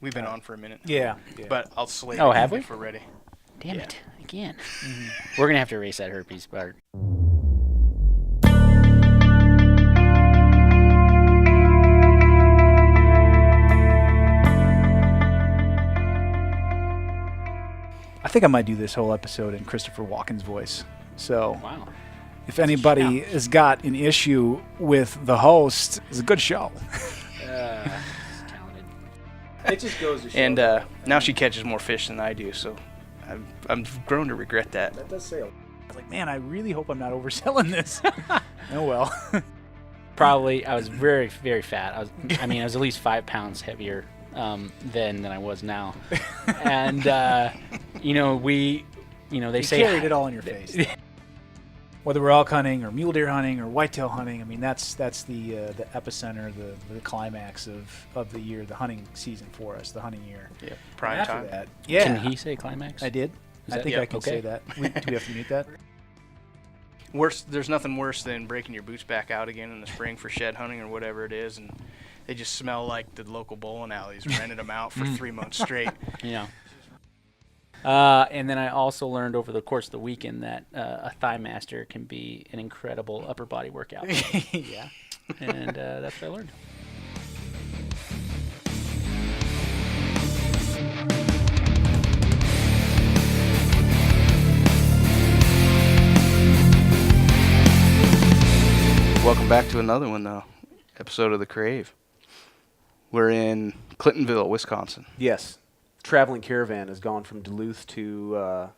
We've been on for a minute. Yeah. But I'll slate Oh, it have we? if we're ready. Damn it. Again. We're going to have to erase that herpes part. I think I might do this whole episode in Christopher Walken's voice. So Wow. if anybody has got an issue with the host, it's a good show. Talented. It just goes to show. And now she catches more fish than I do, so I've grown to regret that. That does say. I was like, man, I really hope I'm not overselling this. Oh, well. Probably, I was very, very fat. I was at least 5 pounds heavier then than I was now. And, they You say... carried it all in your face. Whether we're elk hunting or mule deer hunting or whitetail hunting, I mean, that's the epicenter, the climax of the year, the hunting season for us, the hunting year. Yeah, And prime after time. that, yeah. Can he say climax? I did. Is I that- think yeah, I can okay. say that. Do we have to mute that? There's nothing worse than breaking your boots back out again in the spring for shed hunting or whatever it is, and they just smell like the local bowling alleys, rented them out for 3 months straight. Yeah. And then I also learned over the course of the weekend that a thigh master can be an incredible upper body workout. Yeah. And that's what I learned. Welcome back to another one, though. Episode of The Crave. We're in Clintonville, Wisconsin. Yes, traveling caravan has gone from Duluth to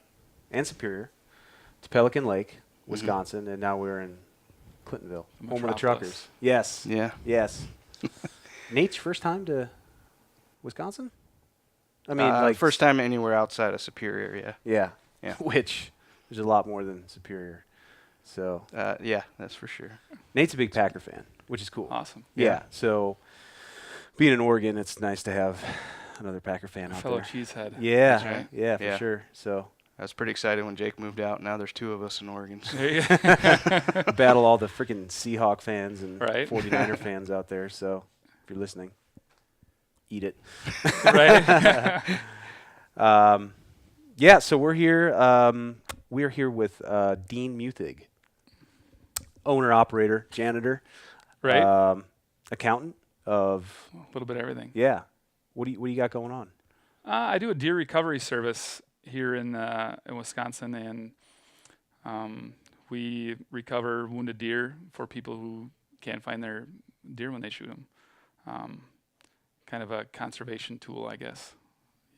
and Superior to Pelican Lake, Wisconsin, and now we're in Clintonville, home of the Metropolis. truckers. Yes. Yeah. Yes. Nate's first time to Wisconsin? I mean, first time anywhere outside of Superior, yeah. Yeah. Yeah. Which there's a lot more than Superior. So Yeah, that's for sure. Nate's a big Packer fan, which is cool. Awesome. Yeah. So being in Oregon, it's nice to have another Packer fan out Fellow there. cheesehead. Yeah. That's right. Yeah, for Yeah. sure. So I was pretty excited when Jake moved out. Now there's 2 of us in Oregon. So. battle all the freaking Seahawk fans and Right. 49er fans out there. So if you're listening, eat it. Right. Yeah, so we're here. We're here with Dean Muthig, owner, operator, janitor, Right. accountant of. A little bit of everything. Yeah, what do you got going on? I do a deer recovery service here in Wisconsin, and we recover wounded deer for people who can't find their deer when they shoot them. Kind of a conservation tool, I guess.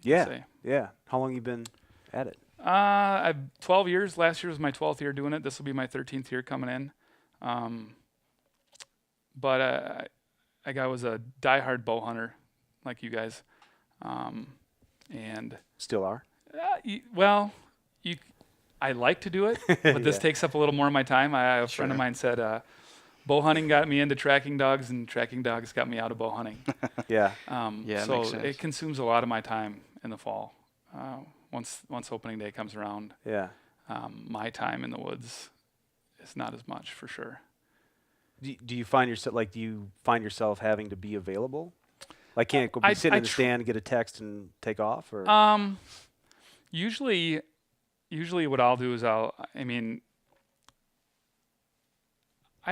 you could say. Yeah. How long you been at it? I've 12 years. Last year was my 12th year doing it. This will be my 13th year coming in. But I was a diehard bow hunter, like you guys, and Still are. I like to do it, but this Yeah. takes up a little more of my time. A friend Sure. of mine said, bow hunting got me into tracking dogs, and tracking dogs got me out of bow hunting. Yeah. Yeah, it so makes sense. it consumes a lot of my time in the fall. Once opening day comes around, Yeah. my time in the woods is not as much for sure. Do you find yourself having to be available? Like, can't go be sitting I in the stand, get a text, and take off, or Usually what I'll do is I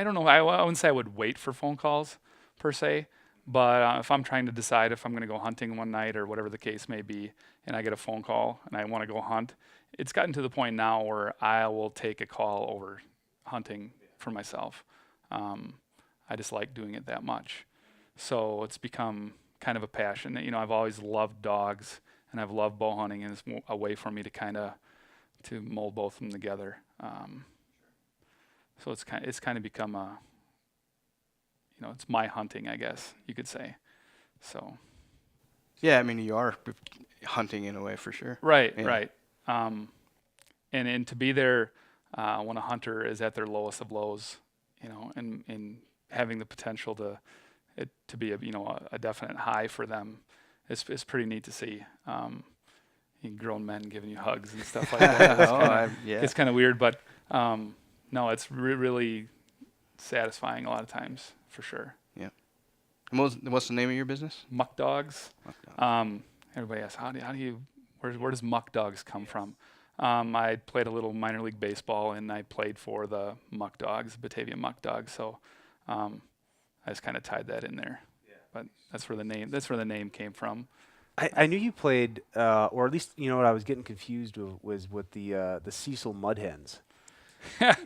don't know. I wouldn't say I would wait for phone calls per se, but if I'm trying to decide if I'm going to go hunting one night or whatever the case may be, and I get a phone call and I want to go hunt, it's gotten to the point now where I will take a call over hunting for myself. I just like doing it that much. So it's become kind of a passion. I've always loved dogs and I've loved bow hunting, and it's a way for me to to mold both of them together. So it's kind of become it's my hunting, I guess you could say. So. Yeah, I mean, you are hunting in a way for sure. Right, Yeah. right. And to be there when a hunter is at their lowest of lows, and having the potential to be a definite high for them is pretty neat to see. Grown men giving you hugs and stuff like that. It's kind of weird, but no, it's really satisfying a lot of times for sure. Yeah. And what's the name of your business? MuckDogs. Everybody asks, where does MuckDogs come from? I played a little minor league baseball, and I played for the MuckDogs, Batavian MuckDogs. So I just kind of tied that in there. Yeah. But that's where the name came from. I knew you played, or at least you know what I was getting confused was with the Cecil Mud Hens.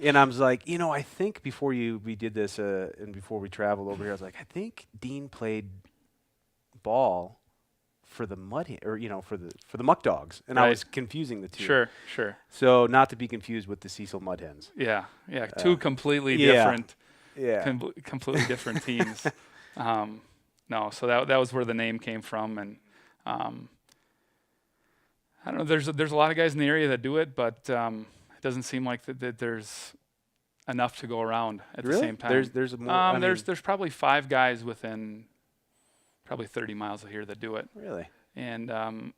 And I was like, I think before we did this and before we traveled over here, I was like, I think Dean played ball for the for the MuckDogs, and I was confusing the two. Sure. So not to be confused with the Cecil Mud Hens. Yeah. Two completely different. Yeah. Completely different teams. No, so that was where the name came from, and I don't know. There's a lot of guys in the area that do it, but it doesn't seem like that there's enough to go around at the same time. There's more. There's probably 5 guys within probably 30 miles of here that do it. Really. And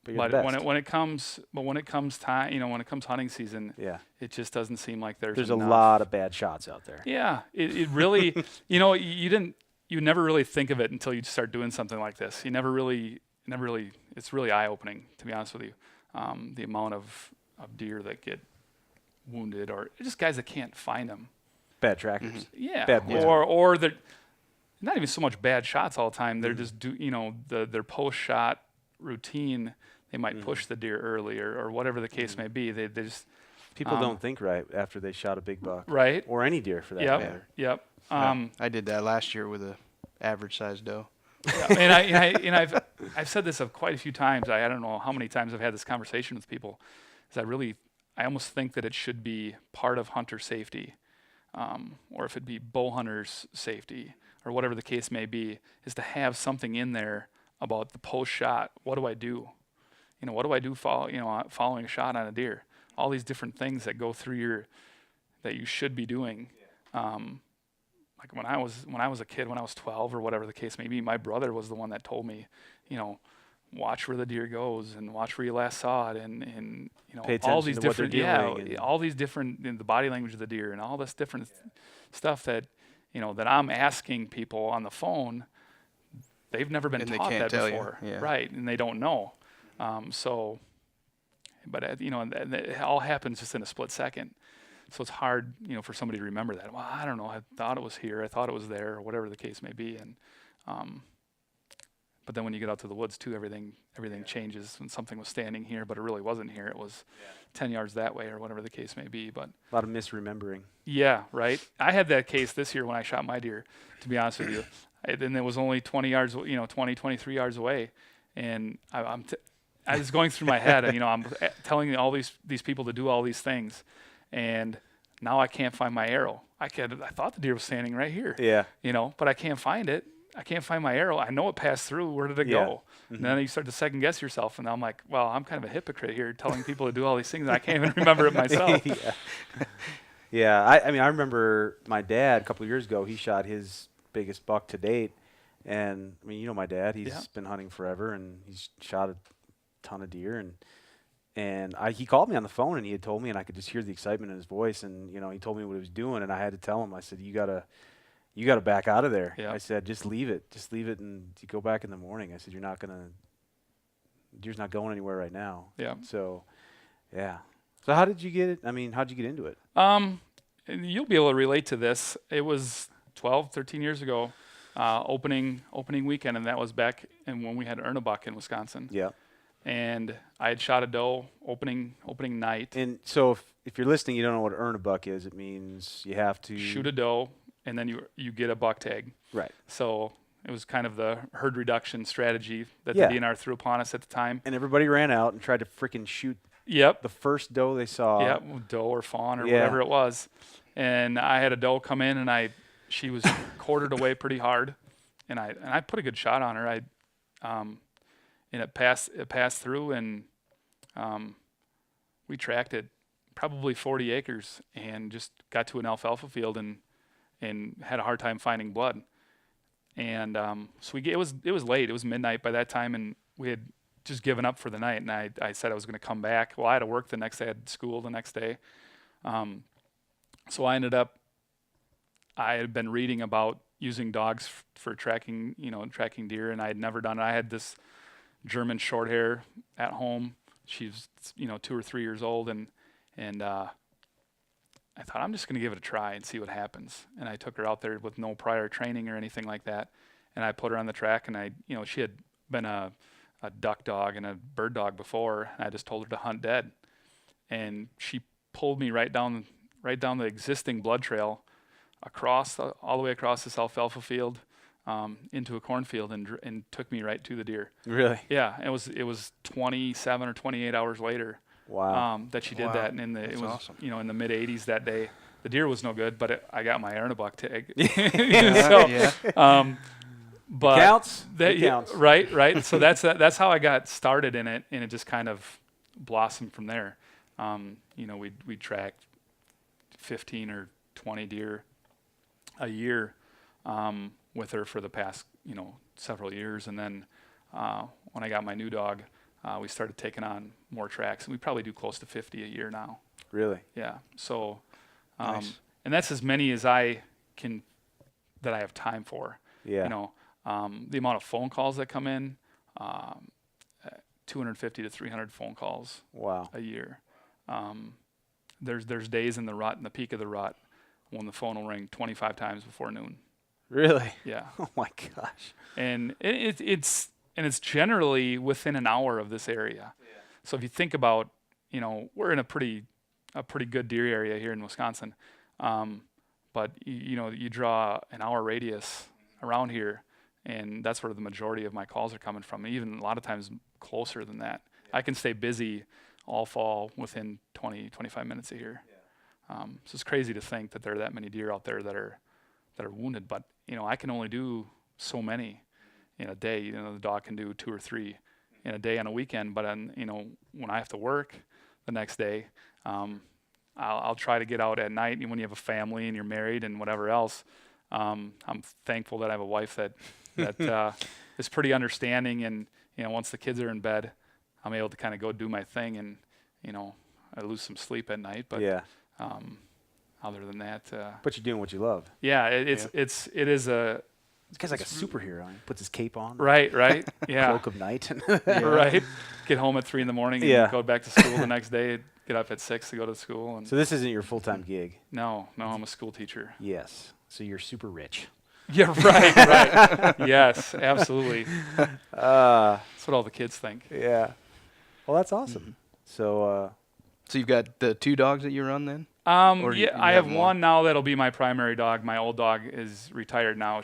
but when it comes hunting season, yeah, it just doesn't seem like there's a enough. lot of bad shots out there. Yeah, it really you never really think of it until you start doing something like this. You never really. It's really eye-opening, to be honest with you. The amount of deer that get wounded, or just guys that can't find them. Bad trackers. Mm-hmm. Yeah. Bad, or they're not even so much bad shots all the time. They're just their post-shot routine. They might push the deer early, or whatever the case may be. They just people don't think right after they shot a big buck, right? Or any deer for that matter. Yep. I did that last year with a average-sized doe. Yeah, and I've said this quite a few times. I don't know how many times I've had this conversation with people. I almost think that it should be part of hunter safety, or if it be bow hunters' safety, or whatever the case may be, is to have something in there about the post shot. What do I do? What do I do following a shot on a deer? All these different things that go through that you should be doing. Like when I was a kid, when I was 12 or whatever the case may be, my brother was the one that told me, watch where the deer goes and watch where you last saw it, and pay attention all these to what different they're doing all these different the body language of the deer and all this different stuff that that I'm asking people on the phone. They've never been taught that before, right? And they don't know. But it all happens just in a split second. So it's hard, for somebody to remember that. Well, I don't know. I thought it was here. I thought it was there, or whatever the case may be. And but then when you get out to the woods too, everything changes. When something was standing here, but it really wasn't here. It was 10 yards that way, or whatever the case may be. But a lot of misremembering. Yeah, right. I had that case this year when I shot my deer. To be honest with you, and it was only 20 yards, 23 yards away, and I was going through my head, and I'm telling all these people to do all these things. And now I can't find my arrow. I thought the deer was standing right here. Yeah. But I can't find it. I can't find my arrow. I know it passed through. Where did it go? Mm-hmm. And then you start to second guess yourself. And I'm like, well, I'm kind of a hypocrite here, telling people to do all these things, and I can't even remember it myself. Yeah. I remember my dad a couple of years ago. He shot his biggest buck to date, and my dad. He's been hunting forever, and he's shot a ton of deer, and he called me on the phone, and he had told me, and I could just hear the excitement in his voice, and he told me what he was doing, and I had to tell him. I said, you gotta back out of there. I said, just leave it, and you go back in the morning. I said, deer's not going anywhere right now. Yeah. So, yeah. So how did you get it? How'd you get into it? And you'll be able to relate to this. It was 12, 13 years ago, opening weekend, and that was back when we had earn a buck in Wisconsin. Yeah. And I had shot a doe opening night. And so if you're listening, you don't know what earn a buck is. It means you have to shoot a doe, and then you get a buck tag. Right. So it was kind of the herd reduction strategy that the DNR threw upon us at the time. And everybody ran out and tried to freaking shoot the first doe they saw. Yeah, doe or fawn or whatever it was. And I had a doe come in, and she was quartered away pretty hard, and I put a good shot on her. And it passed through, and we tracked it probably 40 acres and just got to an alfalfa field and had a hard time finding blood. And so it was late. It was midnight by that time, and we had just given up for the night. And I said I was going to come back. Well, I had to work the next day. I had school the next day. So I had been reading about using dogs for tracking, tracking deer, and I had never done it. I had this German short hair at home. She's 2 or 3 years old, and I thought, I'm just going to give it a try and see what happens. And I took her out there with no prior training or anything like that, and I put her on the track, and she had been a duck dog and a bird dog before, and I just told her to hunt dead, and she pulled me right down the existing blood trail, all the way across this alfalfa field, into a cornfield, and took me right to the deer. Really? Yeah, it was 27 or 28 hours later. Wow. That she did that, and it was awesome. In the mid 80s that day. The deer was no good, but I got my Arnabuck tag. But Counts. That, counts. Right. So that's how I got started in it, and it just kind of blossomed from there. We tracked 15 or 20 deer a year with her for the past several years, and then when I got my new dog, we started taking on more tracks, and we probably do close to 50 a year now. Really? Yeah. So, Nice. and that's as many as I have time for. Yeah. The amount of phone calls that come in, 250 to 300 phone calls Wow. a year. There's days in the rut, in the peak of the rut, when the phone will ring 25 times before noon. Really? Yeah. Oh my gosh. And it's generally within an hour of this area. Yeah. So if you think about, we're in a pretty good deer area here in Wisconsin, but you draw an hour radius around here, and that's where the majority of my calls are coming from. Even a lot of times closer than that. Yeah. I can stay busy all fall within 20, 25 minutes of here. Yeah. So it's crazy to think that there are that many deer out there that are wounded, but I can only do so many in a day. The dog can do 2 or 3 in a day on a weekend, but when I have to work the next day, I'll try to get out at night. And when you have a family and you're married and whatever else, I'm thankful that I have a wife that is pretty understanding, and once the kids are in bed, I'm able to kind of go do my thing, and I lose some sleep at night, but Yeah. Other than that, But you're doing what you love. yeah, it is a This guy's like a superhero. He puts his cape on. right, yeah, Cloak of night. right. Get home at 3 in the morning and Yeah. go back to school the next day. Get up at 6 to go to school. And So this isn't your full-time gig. no, I'm a school teacher. Yes. So you're super rich. Yeah, right. Yes, absolutely. That's what all the kids think. Yeah. Well, that's awesome. So So you've got the 2 dogs that you run then? Or you I have have more? one now that'll be my primary dog. My old dog is retired now.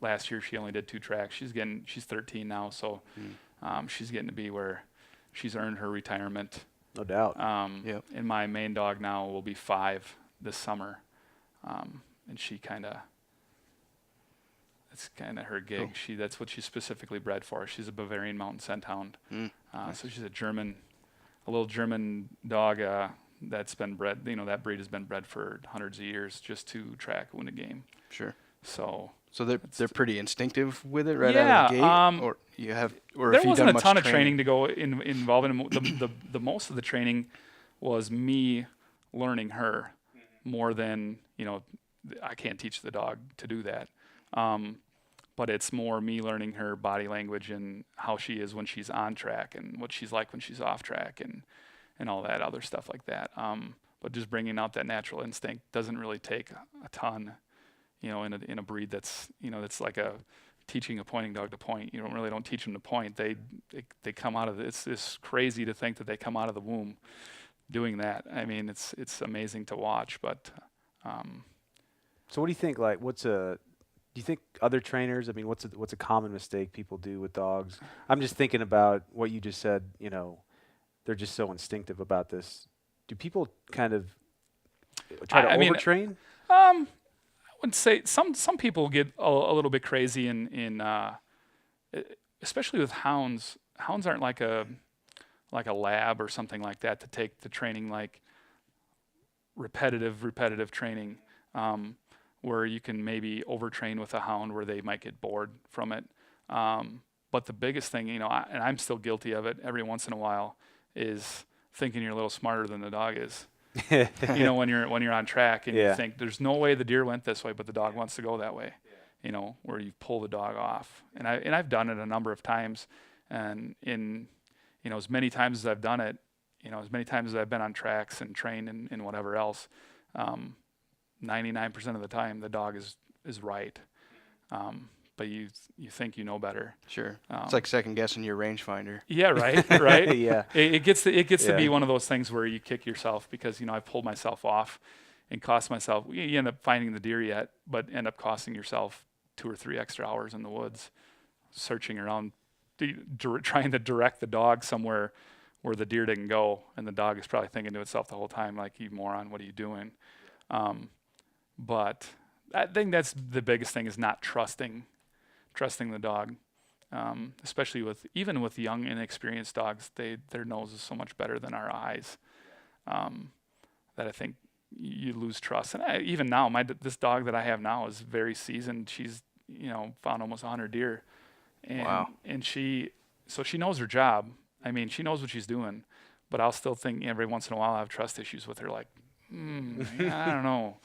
Last year she only did 2 tracks. She's 13 now, so she's getting to be where she's earned her retirement. no doubt. Yep. And my main dog now will be 5 this summer, and she that's kind of her gig. Cool. That's what she's specifically bred for. She's a Bavarian Mountain Scent Hound. So she's a little German dog that's been bred. That breed has been bred for hundreds of years just to track wounded game. Sure. So they're pretty instinctive with it right Yeah, out of the gate, or you have, or there if you've wasn't done a much ton of training to go involved in the most of the training was me learning her more than I can't teach the dog to do that, but it's more me learning her body language and how she is when she's on track and what she's like when she's off track and all that other stuff like that. But just bringing out that natural instinct doesn't really take a ton. In a breed that's that's like teaching a pointing dog to point. You don't teach them to point. They come out of it's crazy to think that they come out of the womb doing that. I mean, it's amazing to watch. But So what do you think? Like, do you think other trainers? I mean, what's a common mistake people do with dogs? I'm just thinking about what you just said. They're just so instinctive about this. Do people kind of try to overtrain? I would say some people get a little bit crazy in especially with hounds. Hounds aren't like a lab or something like that to take the training like repetitive training, where you can maybe overtrain with a hound where they might get bored from it. But the biggest thing, and I'm still guilty of it every once in a while, is thinking you're a little smarter than the dog is. When you're on track and you think there's no way the deer went this way, but the dog wants to go that way. where you pull the dog off. And I've done it a number of times, and in, as many times as I've done it, as many times as I've been on tracks and trained and whatever else, 99% of the time the dog is right. But you think you know better. Sure. It's like second guessing your rangefinder. Yeah, right, right. Yeah. It gets to be one of those things where you kick yourself because I pulled myself off and cost myself. You end up finding the deer yet, but end up costing yourself 2 or 3 extra hours in the woods, searching around, trying to direct the dog somewhere where the deer didn't go, and the dog is probably thinking to itself the whole time, like, "You moron, what are you doing?" But I think that's the biggest thing, is not trusting the dog, especially even with young, inexperienced dogs. Their nose is so much better than our eyes, that I think you lose trust. And even now, this dog that I have now is very seasoned. She's found almost 100 deer, and Wow. and so she knows her job. She knows what she's doing, but I'll still think every once in a while I have trust issues with her, like, I don't know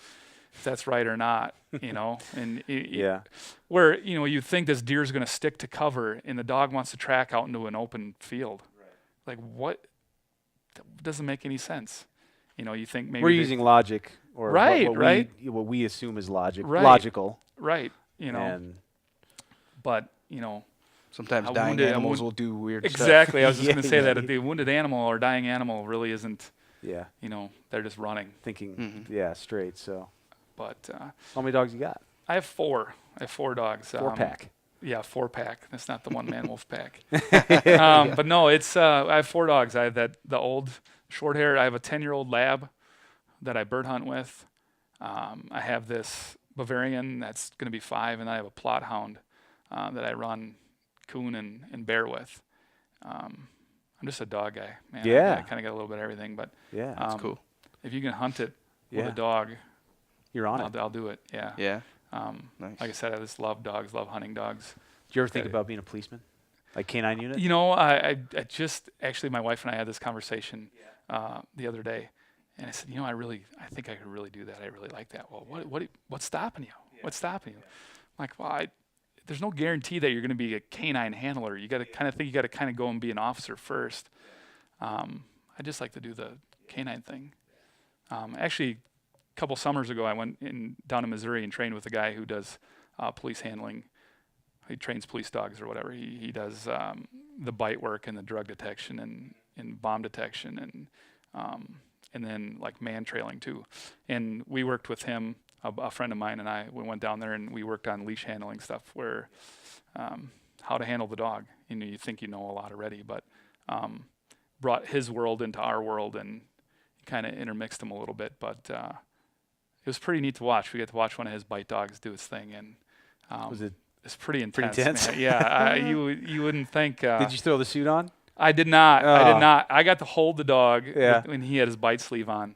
if that's right or not, and Yeah. where you think this deer is going to stick to cover and the dog wants to track out into an open field. Like, what? That doesn't make any sense. You think maybe We're using logic, or Right, what right. what we assume is logic, Right. logical. right, And but Sometimes A dying wounded- a animals wound- will do weird stuff. exactly. I was just Yeah, going to say that yeah. a wounded animal or dying animal really isn't. yeah, They're just running. thinking, Mhm. straight. So, But how many dogs you got? I have 4. I have 4 dogs. 4-pack. Yeah, 4-pack. That's not the one-man wolf pack. But no, it's I have 4 dogs. I have the old short-haired. I have a 10-year-old lab that I bird hunt with. I have this Bavarian that's going to be 5, and I have a plot hound that I run coon and bear with. I'm just a dog guy, man. Yeah. I kind of got a little bit of everything, but Yeah, That's cool. if you can hunt it with Yeah. a dog, you're on it. I'll do it. Yeah. Yeah. Nice. Like I said, I just love dogs, love hunting dogs. Do you ever think about being a policeman, like canine unit? I just actually, my wife and I had this conversation the other day, and I said, I think I could really do that. I really like that. Well, what's stopping you? What's stopping you? I'm like, well, there's no guarantee that you're going to be a canine handler. You got to kind of go and be an officer first. I just like to do the canine thing. Actually, a couple summers ago, I went down to Missouri and trained with a guy who does police handling. He trains police dogs or whatever. He does the bite work and the drug detection and bomb detection and then like man trailing too. And we worked with him, a friend of mine and I. We went down there and we worked on leash handling stuff, where how to handle the dog. You think you know a lot already, but brought his world into our world and kind of intermixed them a little bit. But it was pretty neat to watch. We got to watch one of his bite dogs do his thing, and Was it? it's pretty intense. Pretty intense? Man. Yeah, you wouldn't think. Did you throw the suit on? I did not. I Oh. did not. I got to hold the dog Yeah. when he had his bite sleeve on,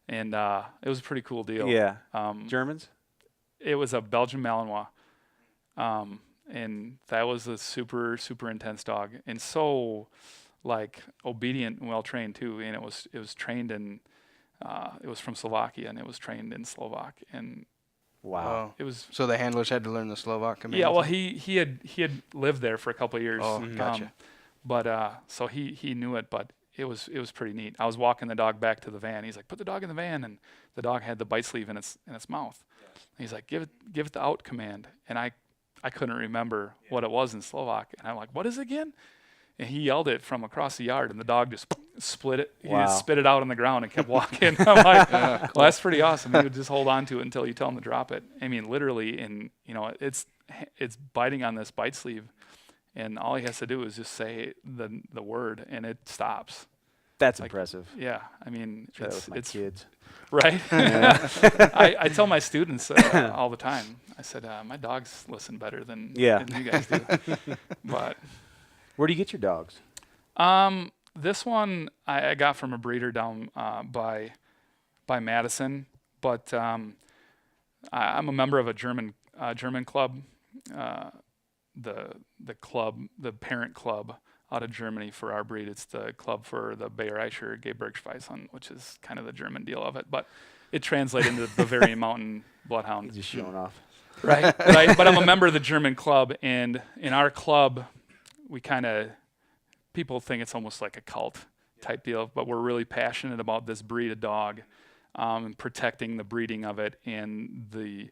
and it was a pretty cool deal. Yeah. Um, Germans? it was a Belgian Malinois, and that was a super intense dog, and so like obedient and well trained too. And it was trained in. It was from Slovakia, and it was trained in Slovak, and Wow. it was. So the handlers had to learn the Slovak command. Yeah, well, he had lived there for a couple of years. Oh, gotcha. But so he knew it, but it was pretty neat. I was walking the dog back to the van. He's like, "Put the dog in the van," and the dog had the bite sleeve in its mouth. He's like, "Give it the out command," and I couldn't remember what it was in Slovak, and I'm like, "What is it again?" And he yelled it from across the yard, and the dog just split it. He Wow. just spit it out on the ground and kept walking. I'm like, well, that's pretty awesome. He would just hold on to it until you tell him to drop it. I mean, literally, and it's biting on this bite sleeve, and all he has to do is just say the word, and it stops. That's Like, impressive. Yeah, I mean, Try that with my it's kids. right. I tell my students all the time. I said, my dogs listen better than you guys do. But Where do you get your dogs? this one I got from a breeder down by Madison, but I'm a member of a German club, the parent club out of Germany for our breed. It's the club for the Bayerischer Gebirgsweisshund, which is kind of the German deal of it, but it translates into Bavarian Mountain Bloodhound. Just showing off. Right. But I'm a member of the German club, and in our club, we people think it's almost like a cult type deal, but we're really passionate about this breed of dog, and protecting the breeding of it and the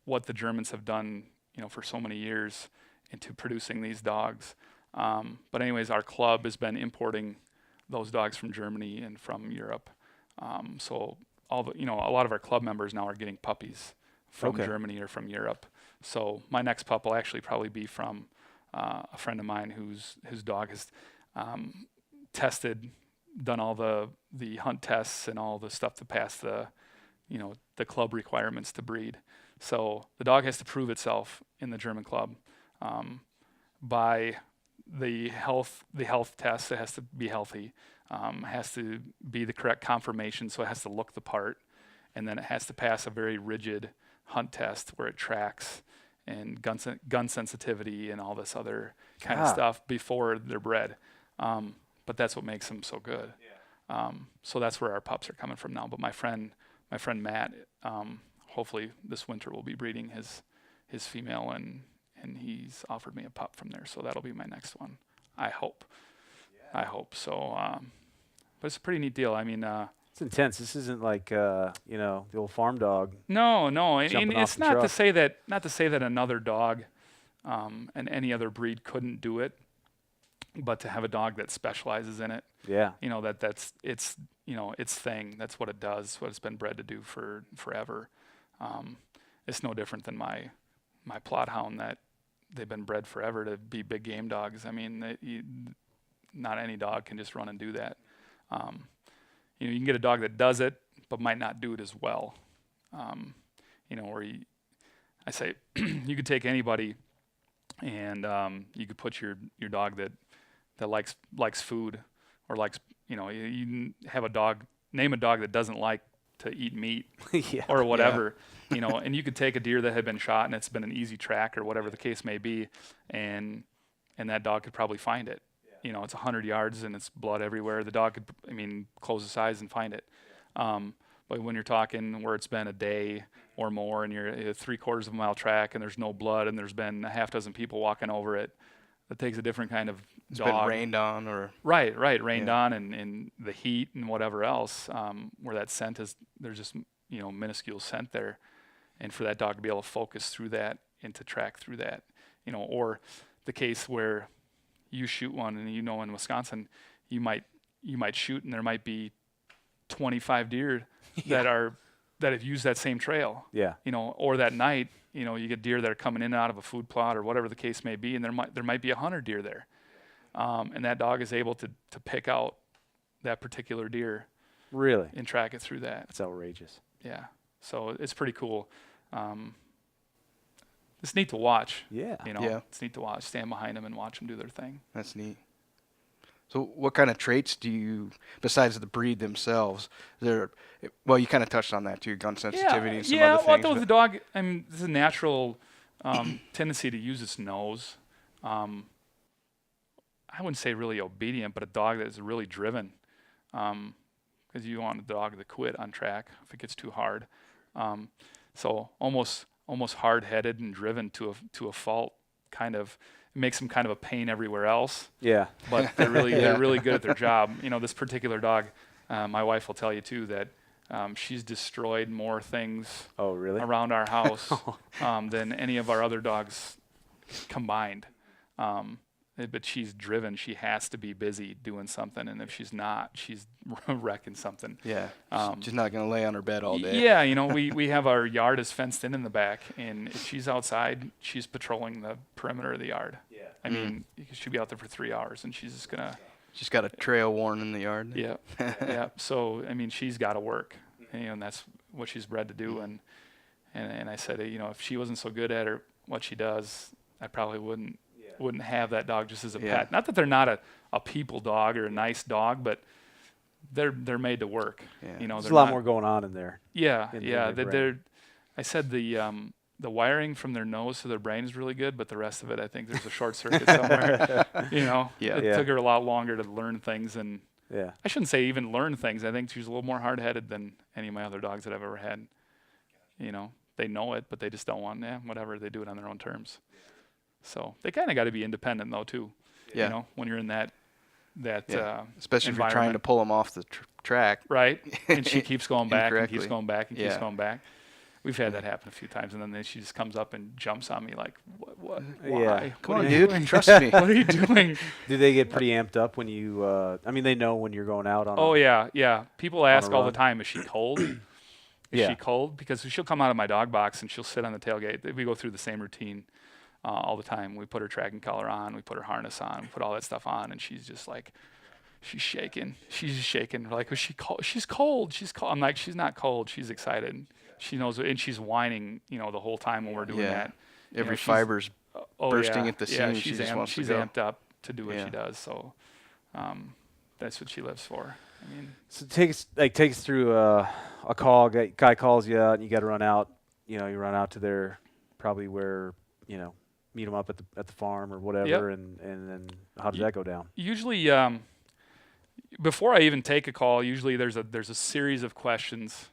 what the Germans have done, for so many years into producing these dogs. But anyways, our club has been importing those dogs from Germany and from Europe. So a lot of our club members now are getting puppies from Germany or from Europe. So my next pup will actually probably be from a friend of mine whose dog has tested, done all the hunt tests and all the stuff to pass the club requirements to breed. So the dog has to prove itself in the German club by the health test. It has to be healthy, has to be the correct conformation, so it has to look the part, and then it has to pass a very rigid hunt test where it tracks and gun sensitivity and all this other kind of stuff before they're bred. But that's what makes them so good. So that's where our pups are coming from now. But my friend Matt, hopefully this winter will be breeding his female, and he's offered me a pup from there. So that'll be my next one. I hope. So. But it's a pretty neat deal. I mean, it's intense. This isn't like the old farm dog. No, and it's not to say that another dog and any other breed couldn't do it, but to have a dog that specializes in it. Yeah. That's its thing. That's what it does. What it's been bred to do for forever. It's no different than my plot hound that they've been bred forever to be big game dogs. I mean, not any dog can just run and do that. You can get a dog that does it, but might not do it as well. I say you could take anybody, and you could put your dog that likes food, or likes, you have a dog, name a dog that doesn't like to eat meat or whatever, and you could take a deer that had been shot and it's been an easy track or whatever the case may be, and that dog could probably find it. It's 100 yards and it's blood everywhere. The dog could, close his eyes and find it. But when you're talking where it's been a day or more and you're a 3/4 of a mile track and there's no blood and there's been a half dozen people walking over it, that takes a different kind of it's dog. Been rained on or rained on, and the heat and whatever else, where that scent is, there's just minuscule scent there, and for that dog to be able to focus through that and to track through that, or the case where you shoot one and in Wisconsin you might shoot and there might be 25 deer that have used that same trail, or that night you get deer that are coming in and out of a food plot or whatever the case may be, and there might be 100 deer there, and that dog is able to pick out that particular deer, really, and track it through that. That's outrageous. Yeah, so it's pretty cool. It's neat to watch. Yeah. It's neat to watch, stand behind them and watch them do their thing. That's neat. So what kind of traits do you, besides the breed themselves, you kind of touched on that too, gun sensitivity and some other things. Well, the dog, there's a natural tendency to use its nose. I wouldn't say really obedient, but a dog that is really driven, because you want a dog to quit on track if it gets too hard. So almost hard-headed and driven to a fault. Kind of, it makes them kind of a pain everywhere else. Yeah. But they're really good at their job. This particular dog, my wife will tell you too that she's destroyed more things around our house than any of our other dogs combined. But she's driven. She has to be busy doing something, and if she's not, she's wrecking something. Yeah, she's not going to lay on her bed all day. Yeah, we have our yard is fenced in the back, and if she's outside, she's patrolling the perimeter of the yard. Yeah. I mean, she'll be out there for 3 hours, and she's just going to... She's got a trail worn in the yard. Yeah, yeah. So, she's got to work, and that's what she's bred to do. And I said, if she wasn't so good at what she does, I probably wouldn't have that dog just as a pet. Not that they're not a people dog or a nice dog, but they're made to work. Yeah. There's a lot more going on in there. Yeah, I said the wiring from their nose to their brain is really good, but the rest of it, I think there's a short circuit somewhere. It took her a lot longer to learn things, and I shouldn't say even learn things. I think she's a little more hard-headed than any of my other dogs that I've ever had. they know it, but they just don't want, whatever, they do it on their own terms. So they kind of got to be independent though too. Yeah. You know, when you're in that especially if you're trying to pull them off the track. Right. And she keeps going back and keeps Incorrectly. going back and keeps going back. We've had that happen a few times, and then she just comes up and jumps on me like, what? Why? Yeah. Come What on, are you dude. doing? Trust me. What are you doing? Do they get pretty amped up when you? I mean, they know when you're going out on. Oh yeah. People ask all the run. time, is she cold? Is Yeah. she cold? Because she'll come out of my dog box and she'll sit on the tailgate. We go through the same routine all the time. We put her tracking collar on, we put her harness on, we put all that stuff on, and she's just like, she's shaking. She's just shaking. We're like, is she cold? She's cold. She's cold. I'm like, she's not cold. She's excited. She knows, and she's whining, the whole time when we're doing that. You Every know, she's- fiber's bursting yeah, at the yeah, seams. She just wants to she's go. amped up to do what Yeah. she does. So that's what she lives for. I mean, So take us through a call. Guy calls you out, and you got to run out. You run out to their probably where meet them up at the farm or whatever, and then how does that go down? usually, before I even take a call, usually there's a series of questions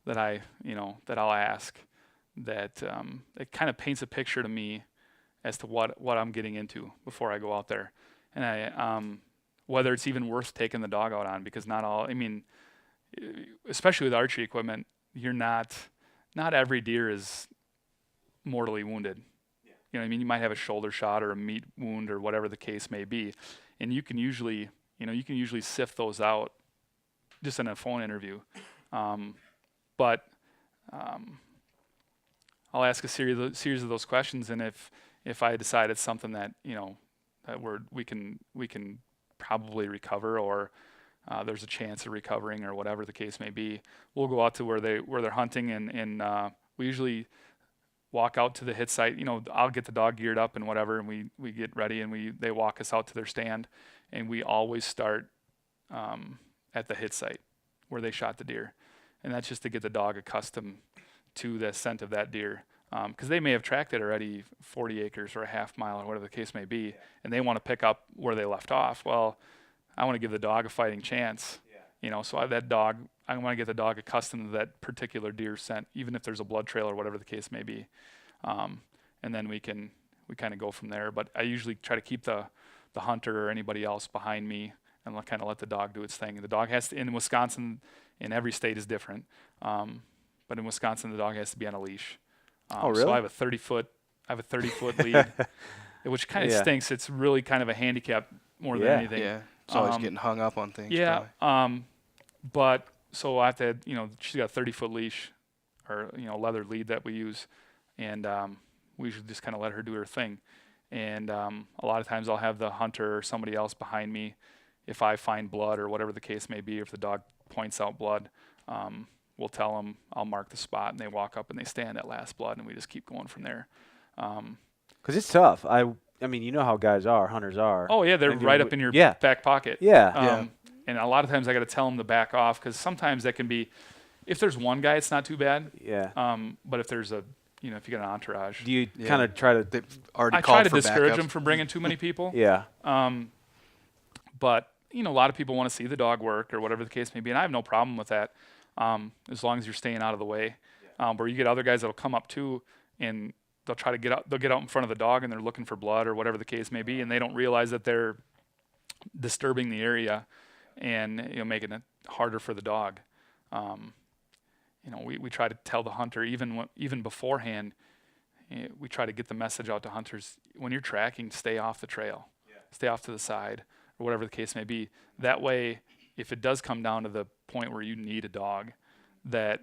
that I'll ask that it kind of paints a picture to me as to what I'm getting into before I go out there, and I whether it's even worth taking the dog out on, because not all. I mean, especially with archery equipment, not every deer is mortally wounded. You know what I mean? You might have a shoulder shot or a meat wound or whatever the case may be, and you can usually sift those out just in a phone interview. But I'll ask a series of those questions, and if I decide it's something that that we can probably recover, or there's a chance of recovering, or whatever the case may be, we'll go out to where they're hunting, and we usually walk out to the hit site. I'll get the dog geared up and whatever, and we get ready, and they walk us out to their stand, and we always start at the hit site where they shot the deer, and that's just to get the dog accustomed to the scent of that deer, because they may have tracked it already 40 acres or a half mile or whatever the case may be, and they want to pick up where they left off. Well, I want to give the dog a fighting chance. So I want to get the dog accustomed to that particular deer scent, even if there's a blood trail or whatever the case may be. And then we kind of go from there. But I usually try to keep the hunter or anybody else behind me and kind of let the dog do its thing. The dog has to, in Wisconsin, in every state is different. But in Wisconsin, the dog has to be on a leash. Oh, really? So I have a 30-foot lead, which kind of stinks. It's really kind of a handicap more than anything. Yeah. It's always getting hung up on things. Yeah. Probably. But so I have to, she's got a 30-foot leash or, leather lead that we use. And we usually just kind of let her do her thing. And a lot of times I'll have the hunter or somebody else behind me. If I find blood or whatever the case may be, if the dog points out blood, we'll tell them, I'll mark the spot, and they walk up and they stand at last blood, and we just keep going from there. Because it's tough. I mean, you know how hunters are. Oh, yeah, they're And right up in your back pocket. Yeah. And a lot of times I got to tell them to back off, because sometimes that can be, if there's one guy, it's not too bad. Yeah. But if there's if you get an entourage. Do you kind of try to? They've already I called try to for discourage backups. them from bringing too many people. Yeah. But, a lot of people want to see the dog work or whatever the case may be, and I have no problem with that, as long as you're staying out of the way. Where you get other guys that'll come up too, and they'll try to get out in front of the dog, and they're looking for blood or whatever the case may be, and they don't realize that they're disturbing the area and making it harder for the dog. We try to tell the hunter even beforehand. We try to get the message out to hunters: when you're tracking, stay off the trail, stay off to the side, or whatever the case may be. That way, if it does come down to the point where you need a dog, that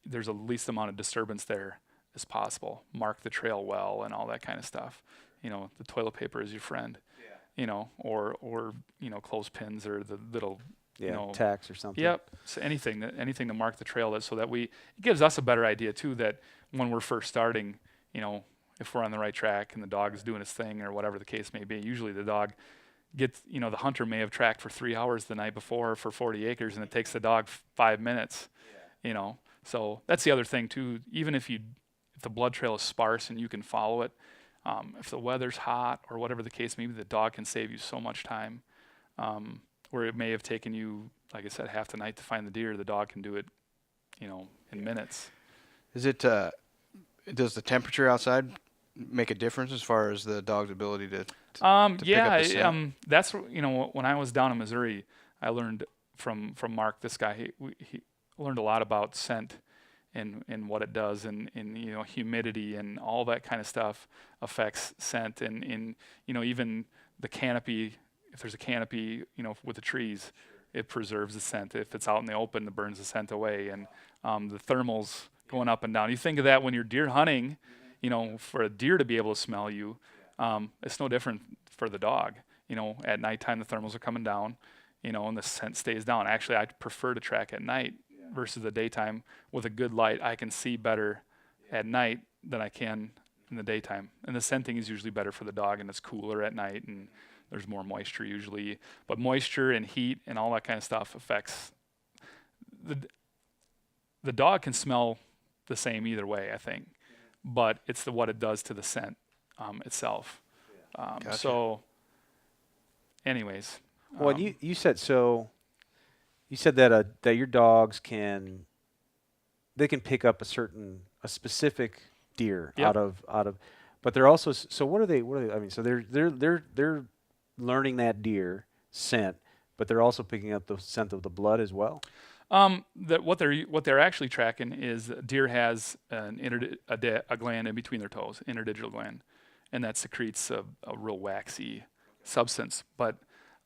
there's the least amount of disturbance there as possible. Mark the trail well and all that kind of stuff. The toilet paper is your friend. Or clothespins or the little tacks or something. Yep. So anything to mark the trail, so that it gives us a better idea too, that when we're first starting, if we're on the right track and the dog is doing its thing or whatever the case may be. Usually the dog gets, the hunter may have tracked for 3 hours the night before for 40 acres, and it takes the dog 5 minutes. So that's the other thing too. Even if the blood trail is sparse and you can follow it, if the weather's hot or whatever the case may be, the dog can save you so much time. Where it may have taken you, like I said, half the night to find the deer, the dog can do it, in minutes. Is it Does the temperature outside make a difference as far as the dog's ability to pick up the Yeah, scent? that's when I was down in Missouri, I learned from Mark, this guy. He learned a lot about scent and what it does, and humidity and all that kind of stuff affects scent, and even the canopy. If there's a canopy, with the trees, it preserves the scent. If it's out in the open, it burns the scent away, and the thermals going up and down. You think of that when you're deer hunting. For a deer to be able to smell you, it's no different for the dog. At nighttime the thermals are coming down, and the scent stays down. Actually, I prefer to track at night versus the daytime. With a good light, I can see better at night than I can in the daytime. And the scenting is usually better for the dog, and it's cooler at night, and there's more moisture usually. But moisture and heat and all that kind of stuff affects the dog can smell the same either way, I think. But it's what it does to the scent itself. Gotcha. So, anyways. Well, you said so. You said that that your dogs can pick up a specific deer Yep. out of, but they're also so what are they? I mean, so they're learning that deer scent, but they're also picking up the scent of the blood as well. What they're actually tracking is deer has a gland in between their toes, interdigital gland, and that secretes a real waxy substance. But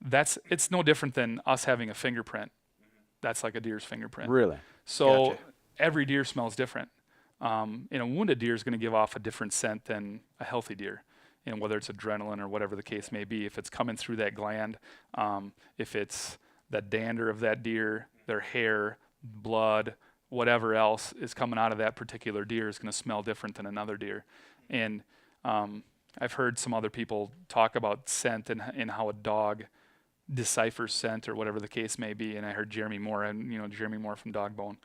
it's no different than us having a fingerprint. That's like a deer's fingerprint. Really? So Gotcha. every deer smells different. And a wounded deer is going to give off a different scent than a healthy deer. Whether it's adrenaline or whatever the case may be, if it's coming through that gland, if it's the dander of that deer, their hair, blood, whatever else is coming out of that particular deer is going to smell different than another deer. And I've heard some other people talk about scent and how a dog deciphers scent or whatever the case may be. And I heard Jeremy Moore, Jeremy Moore from Dog Bone,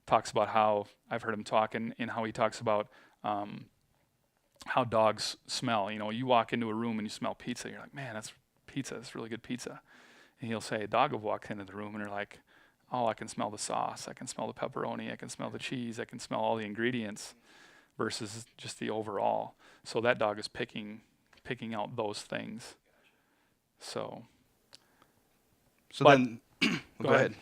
talks about how I've heard him talk and how he talks about how dogs smell. You walk into a room and you smell pizza. You're like, man, that's pizza. That's really good pizza. And he'll say a dog will walk into the room and they're like, oh, I can smell the sauce. I can smell the pepperoni. I can smell the cheese. I can smell all the ingredients versus just the overall. So that dog is picking out those things. So Then, go ahead.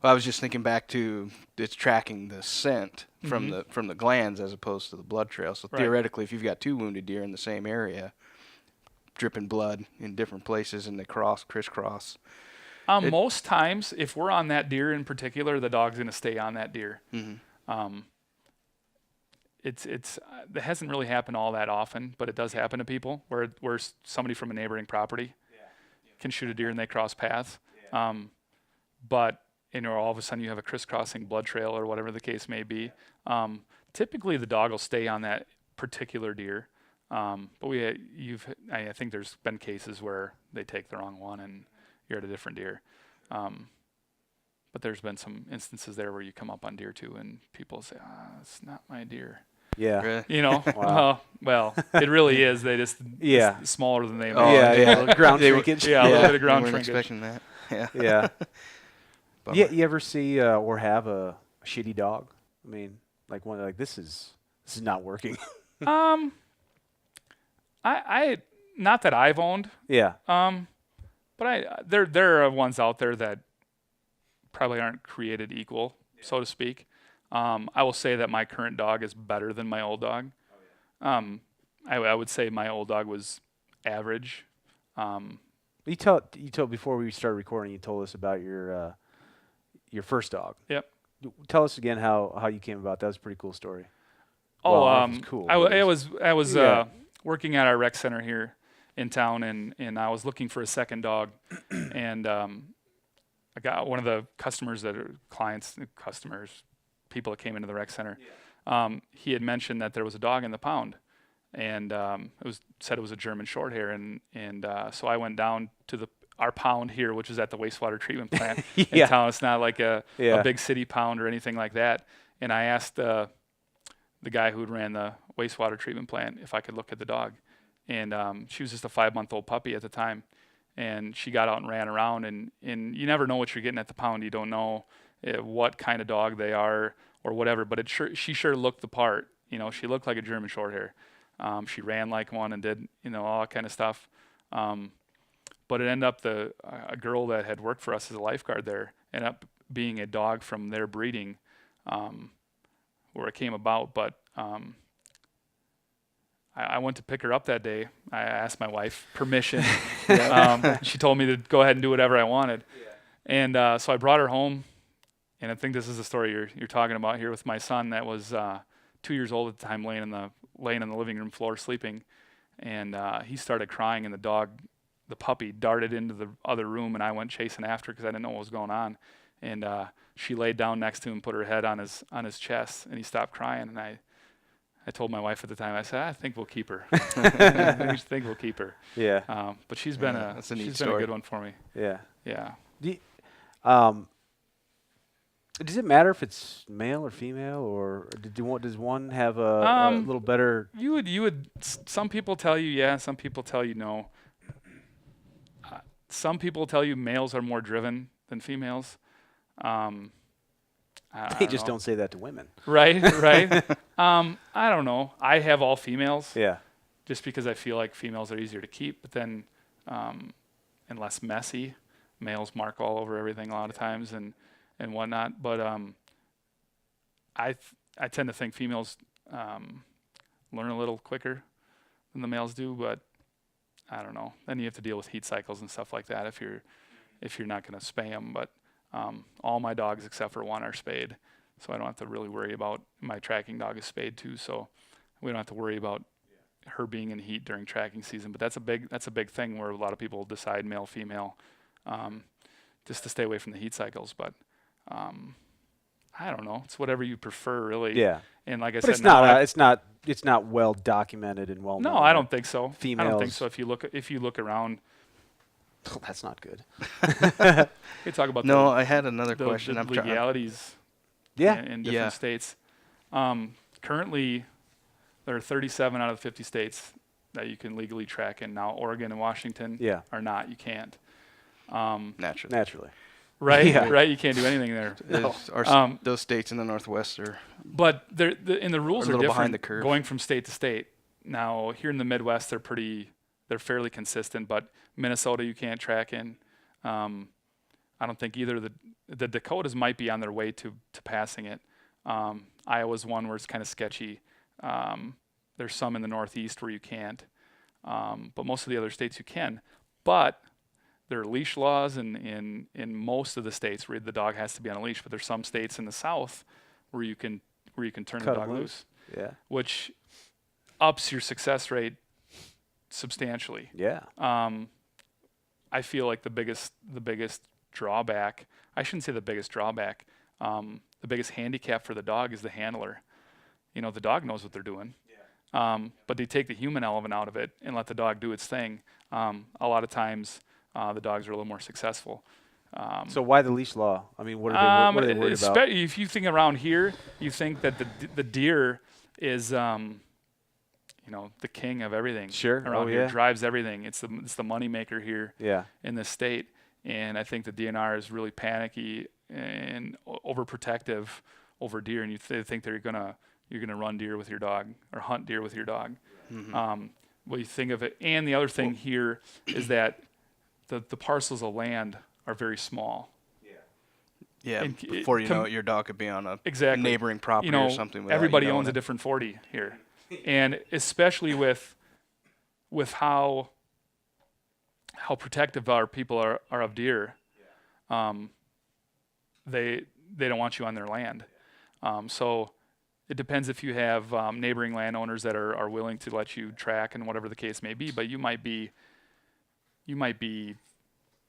Well, I was just thinking back to it's tracking the scent from the glands as opposed to the blood trail. So Right. theoretically, if you've got two wounded deer in the same area, dripping blood in different places, and they crisscross. Most times, if we're on that deer in particular, the dog's going to stay on that deer. It hasn't really happened all that often, but it does happen to people where somebody from a neighboring property can shoot a deer and they cross paths. But all of a sudden you have a crisscrossing blood trail or whatever the case may be. Typically the dog will stay on that particular deer. But I think there's been cases where they take the wrong one and you're at a different deer. But there's been some instances there where you come up on deer too and people say, it's not my deer. Yeah. Really? Wow. Well, it really is. They just it's smaller than they Oh, make. Yeah. Ground They were- shrinkage. Yeah, a little bit of we ground weren't shrinkage. expecting that. Yeah. Yeah. Bummer. Yeah. You ever see or have a shitty dog? I mean, like one like this is not working. I not that I've owned, Yeah. but there are ones out there that probably aren't created equal, so to speak. I will say that my current dog is better than my old dog. I would say my old dog was average. You told before we started recording. You told us about your first dog. Yep. Tell us again how you came about. That was a pretty cool story. Oh, Well, it was cool, I but it was Yeah. working at our rec center here in town, and I was looking for a second dog, and I got one of the customers that are customers, people that came into the rec center. He had mentioned that there was a dog in the pound, and said it was a German Shorthair, and so I went down to our pound here, which is at the wastewater treatment plant in town. It's not like a big city pound or anything like that. And I asked the guy who ran the wastewater treatment plant if I could look at the dog. And she was just a 5-month-old puppy at the time. And she got out and ran around. And you never know what you're getting at the pound. You don't know what kind of dog they are, or whatever. But she sure looked the part. You know, she looked like a German Shorthair. She ran like one and did, you know, all that kind of stuff. But it ended up a girl that had worked for us as a lifeguard there ended up being a dog from their breeding, where it came about. But I went to pick her up that day. I asked my wife permission. She told me to go ahead and do whatever I wanted. And so I brought her home. And I think this is the story you're talking about here with my son that was 2 years old at the time, laying on the living room floor sleeping. And he started crying, and the puppy darted into the other room, and I went chasing after because I didn't know what was going on. And she laid down next to him, put her head on his chest, and he stopped crying. And I told my wife at the time, I said, I think we'll keep her. I think we'll keep her. Yeah. But she's been a good one for me. Yeah. Yeah. Does it matter if it's male or female, or does one have a little better? You would. Some people tell you yeah, some people tell you no. Some people tell you males are more driven than females. They just don't say that to women. Right. I don't know. I have all females. Yeah. Just because I feel like females are easier to keep, but then and less messy. Males mark all over everything a lot of times and whatnot. But I tend to think females learn a little quicker than the males do, but I don't know. Then you have to deal with heat cycles and stuff like that if you're not going to spay them. But all my dogs except for one are spayed, so I don't have to really worry about. My tracking dog is spayed too, so we don't have to worry about her being in heat during tracking season. But that's a big thing where a lot of people decide male female just to stay away from the heat cycles. But I don't know. It's whatever you prefer, really. Yeah. And like I but said, it's not well documented and well known. No, I don't think so. Females. I don't think so. If you look around. Oh, that's not good. You talk about I had another question. The legalities. Yeah. In different states. Currently, there are 37 out of 50 states that you can legally track in. Now, Oregon and Washington are not. You can't. Naturally. Right, Yeah. right. You can't do anything there. Those states in the Northwest are. But the rules are little different behind the curve. going from state to state. Now, here in the Midwest, they're fairly consistent. But Minnesota, you can't track in. I don't think either. The Dakotas might be on their way to passing it. Iowa's one where it's kind of sketchy. There's some in the Northeast where you can't. But most of the other states you can. But there are leash laws in most of the states where the dog has to be on a leash, but there's some states in the South where you can turn the dog loose. Yeah. Which ups your success rate substantially. Yeah. I feel like the biggest drawback, I shouldn't say the biggest drawback, the biggest handicap for the dog is the handler. You know, the dog knows what they're doing. Yeah. But they take the human element out of it and let the dog do its thing. A lot of times the dogs are a little more successful. So why the leash law? I mean, what are they worried about? If you think around here, you think that the deer is, the king of everything. Sure. Around here, drives everything. It's the money maker here. Yeah. In this state, and I think the DNR is really panicky and overprotective over deer, and they think you're gonna run deer with your dog or hunt deer with your dog. Mm-hmm. What you think of it, and the other thing here is that the parcels of land are very small. Yeah, and before you know it, your dog could be on a neighboring property or something. Everybody owns a different 40 here, and especially with how protective our people are of deer, they don't want you on their land. So it depends if you have neighboring landowners that are willing to let you track and whatever the case may be. But you might be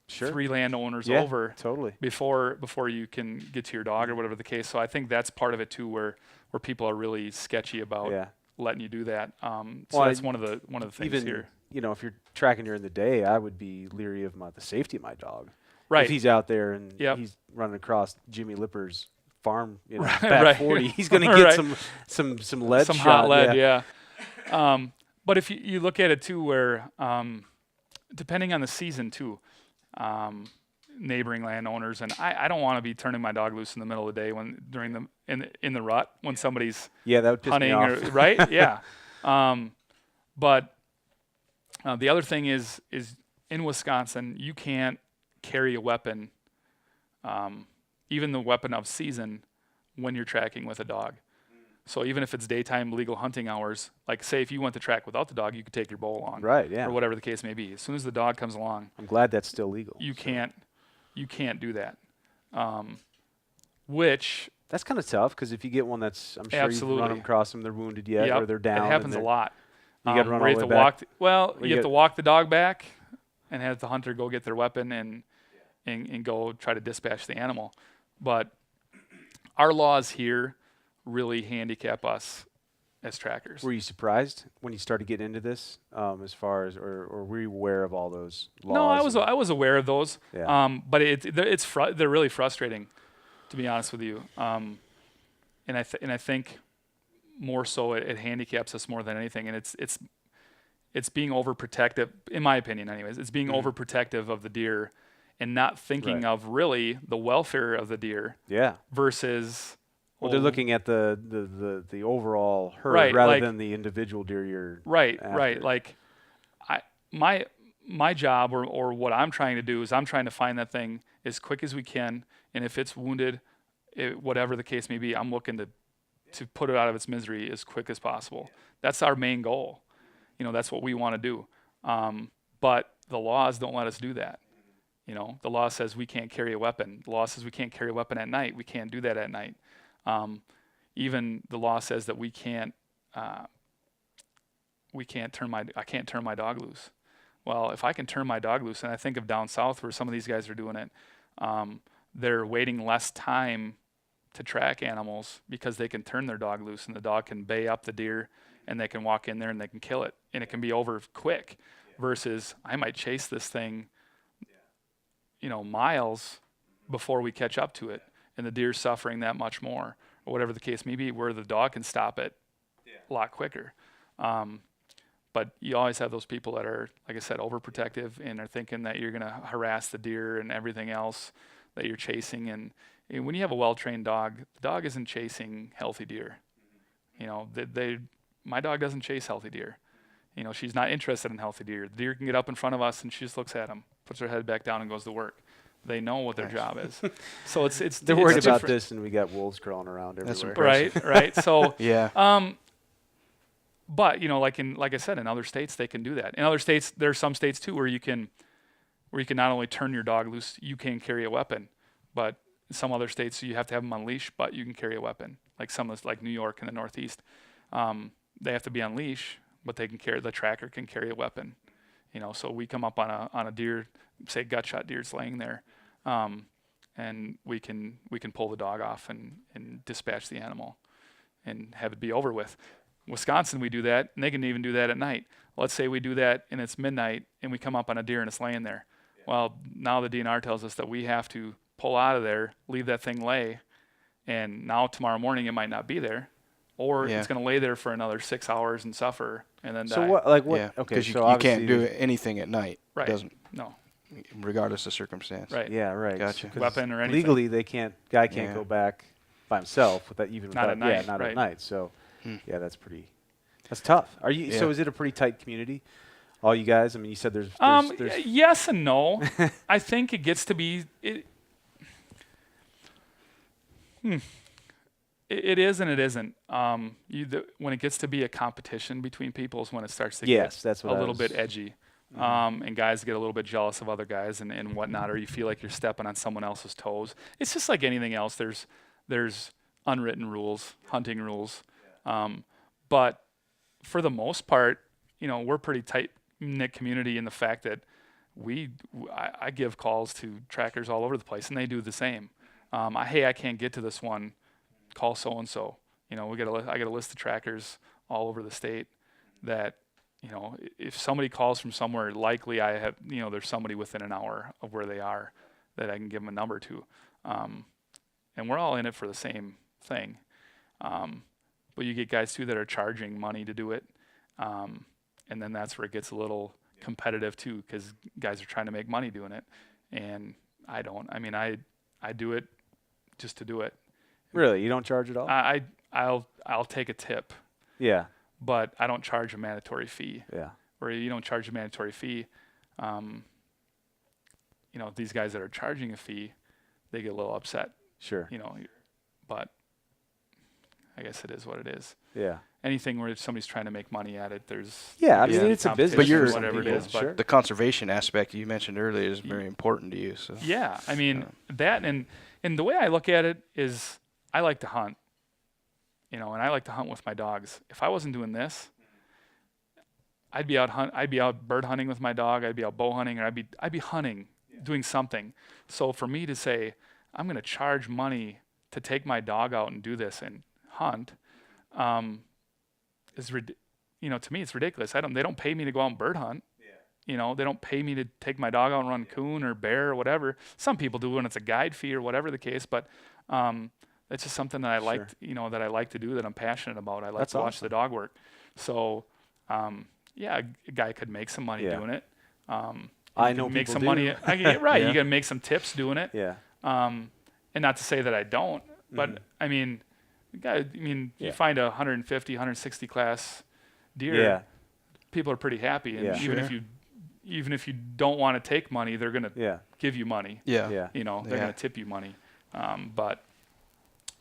Sure. 3 landowners over totally before you can get to your dog or whatever the case. So I think that's part of it too, where people are really sketchy about letting you do that. So that's one of the things even, here. If you're tracking during the day, I would be leery of the safety of my dog. Right. If he's out there and he's running across Jimmy Lipper's farm, back Right. 40, he's going to get some lead some shot. hot lead, yeah. But if you look at it too, where depending on the season too, neighboring landowners, and I don't want to be turning my dog loose in the middle of the day in the rut when somebody's Yeah, that would piss me hunting, off. right? Yeah. But the other thing is in Wisconsin, you can't carry a weapon, even the weapon of season, when you're tracking with a dog. So even if it's daytime legal hunting hours, like say if you went to track without the dog, you could take your bow along, Right, yeah. or whatever the case may be. As soon as the dog comes along, I'm glad that's still legal. you can't do that. Which That's kind of tough because if you get one that's, I'm sure you've Absolutely. run them across them, they're wounded yet, yep, or they're down. it and happens a they're- lot. You got to run where all you the have way to back. you have to walk the dog back and have the hunter go get their weapon and go try to dispatch the animal. But our laws here really handicap us as trackers. Were you surprised when you started getting into this, as far as, or were you aware of all those laws? No, and- I was aware of those. Yeah. But they're really frustrating, to be honest with you. And I think more so it handicaps us more than anything, and it's being overprotective, in my opinion, anyways. It's being overprotective of the deer and not thinking Right. of really the welfare of the deer Yeah. versus. Well, they're looking at the overall herd Right, rather like- than the individual deer you're Right. after. Like, my job or what I'm trying to do is I'm trying to find that thing as quick as we can, and if it's wounded, whatever the case may be, I'm looking to put it out of its misery as quick as possible. That's our main goal. That's what we want to do. But the laws don't let us do that. The law says we can't carry a weapon. The law says we can't carry a weapon at night. We can't do that at night. Even the law says that I can't turn my dog loose. Well, if I can turn my dog loose, and I think of down south where some of these guys are doing it, they're waiting less time to track animals because they can turn their dog loose and the dog can bay up the deer and they can walk in there and they can kill it and it can be over quick. Versus I might chase this thing, miles before we catch up to it, and the deer's suffering that much more, or whatever the case may be, where the dog can stop it a lot quicker. But you always have those people that are, like I said, overprotective and are thinking that you're going to harass the deer and everything else that you're chasing. And when you have a well-trained dog, the dog isn't chasing healthy deer. My dog doesn't chase healthy deer. She's not interested in healthy deer. The deer can get up in front of us and she just looks at them, puts her head back down and goes to work. They know what their job is. So it's They're worried it's about different. this, and we got wolves crawling around That's everywhere. Right. So Yeah. but like I said, in other states they can do that. In other states, there are some states too where you can not only turn your dog loose, you can carry a weapon. But in some other states you have to have them on leash, but you can carry a weapon. Like New York and the Northeast, they have to be on leash, but the tracker can carry a weapon. So we come up on a deer, say gutshot deer's laying there, and we can pull the dog off and dispatch the animal and have it be over with. Wisconsin, we do that, and they can even do that at night. Let's say we do that and it's midnight and we come up on a deer and it's laying there. Well, now the DNR tells us that we have to pull out of there, leave that thing lay, and now tomorrow morning it might not be there, or Yeah. it's going to lay there for another 6 hours and suffer and then So die. what? Like what? Yeah. Okay, Because so you can't obviously do there's- anything at night. Right. Doesn't, No. regardless of circumstance. Right. Yeah, right. Gotcha. 'Cause Weapon or anything. legally, guy can't Yeah. go back by himself without even Not without, at night, not right. at night. So, yeah, that's tough. Are you? So Yeah. is it a pretty tight community? All you guys? I mean, you said there's Yes and no. I think it gets to be it is and it isn't. When it gets to be a competition between people is when it starts to Yes, get that's what a I little was- bit edgy. And guys get a little bit jealous of other guys and whatnot, or you feel like you're stepping on someone else's toes. It's just like anything else. There's unwritten rules, hunting rules. But for the most part, we're a pretty tight-knit community in the fact that I give calls to trackers all over the place, and they do the same. Hey, I can't get to this one. Call so and so. I got a list of trackers all over the state that if somebody calls from somewhere, likely I have there's somebody within an hour of where they are that I can give them a number to, and we're all in it for the same thing. But you get guys too that are charging money to do it, and then that's where it gets a little competitive too, because guys are trying to make money doing it, and I don't. I mean, I do it just to do it. Really, you don't charge at all? I'll take a tip, Yeah. but I don't charge a mandatory fee. Yeah. Or you don't charge a mandatory fee. You know, these guys that are charging a fee, they get a little upset. Sure. You know, but I guess it is what it is. Yeah. Anything where somebody's trying to make money at it, there's Yeah, I there's mean, it's a business. But you're- for some whatever it people, is. But sure. The conservation aspect you mentioned earlier is very important to you. So yeah, I mean that, and the way I look at it is, I like to hunt. You know, and I like to hunt with my dogs. If I wasn't doing this, I'd be out bird hunting with my dog. I'd be out bow hunting, or I'd be hunting, doing something. So for me to say I'm going to charge money to take my dog out and do this and hunt, you know, to me it's ridiculous. They don't pay me to go out and bird hunt. You know, they don't pay me to take my dog out and run coon or bear or whatever. Some people do when it's a guide fee or whatever the case, but that's just something that I like, you know, that I like to do, that I'm passionate about. I like to watch the dog work. So, yeah, a guy could make some money doing it. I know make people some do. money. Right, you got to make some tips doing it. Yeah. And not to say that I don't, but I mean, you find a 150, 160 class deer, people are pretty happy, and even if you don't want to take money, they're gonna give you money. yeah. You know, they're gonna tip you money. But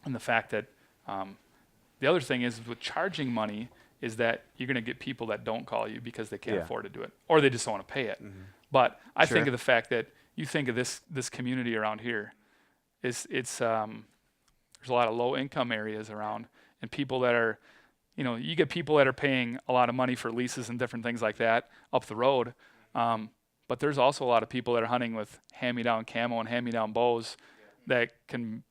and the fact that the other thing is with charging money is that you're gonna get people that don't call you because they can't afford to do it, or they just don't want to pay it. But I think of the fact that you think of this community around here, it's there's a lot of low income areas around, and people that are, you know, you get people that are paying a lot of money for leases and different things like that up the road. But there's also a lot of people that are hunting with hand-me-down camo and hand-me-down bows that can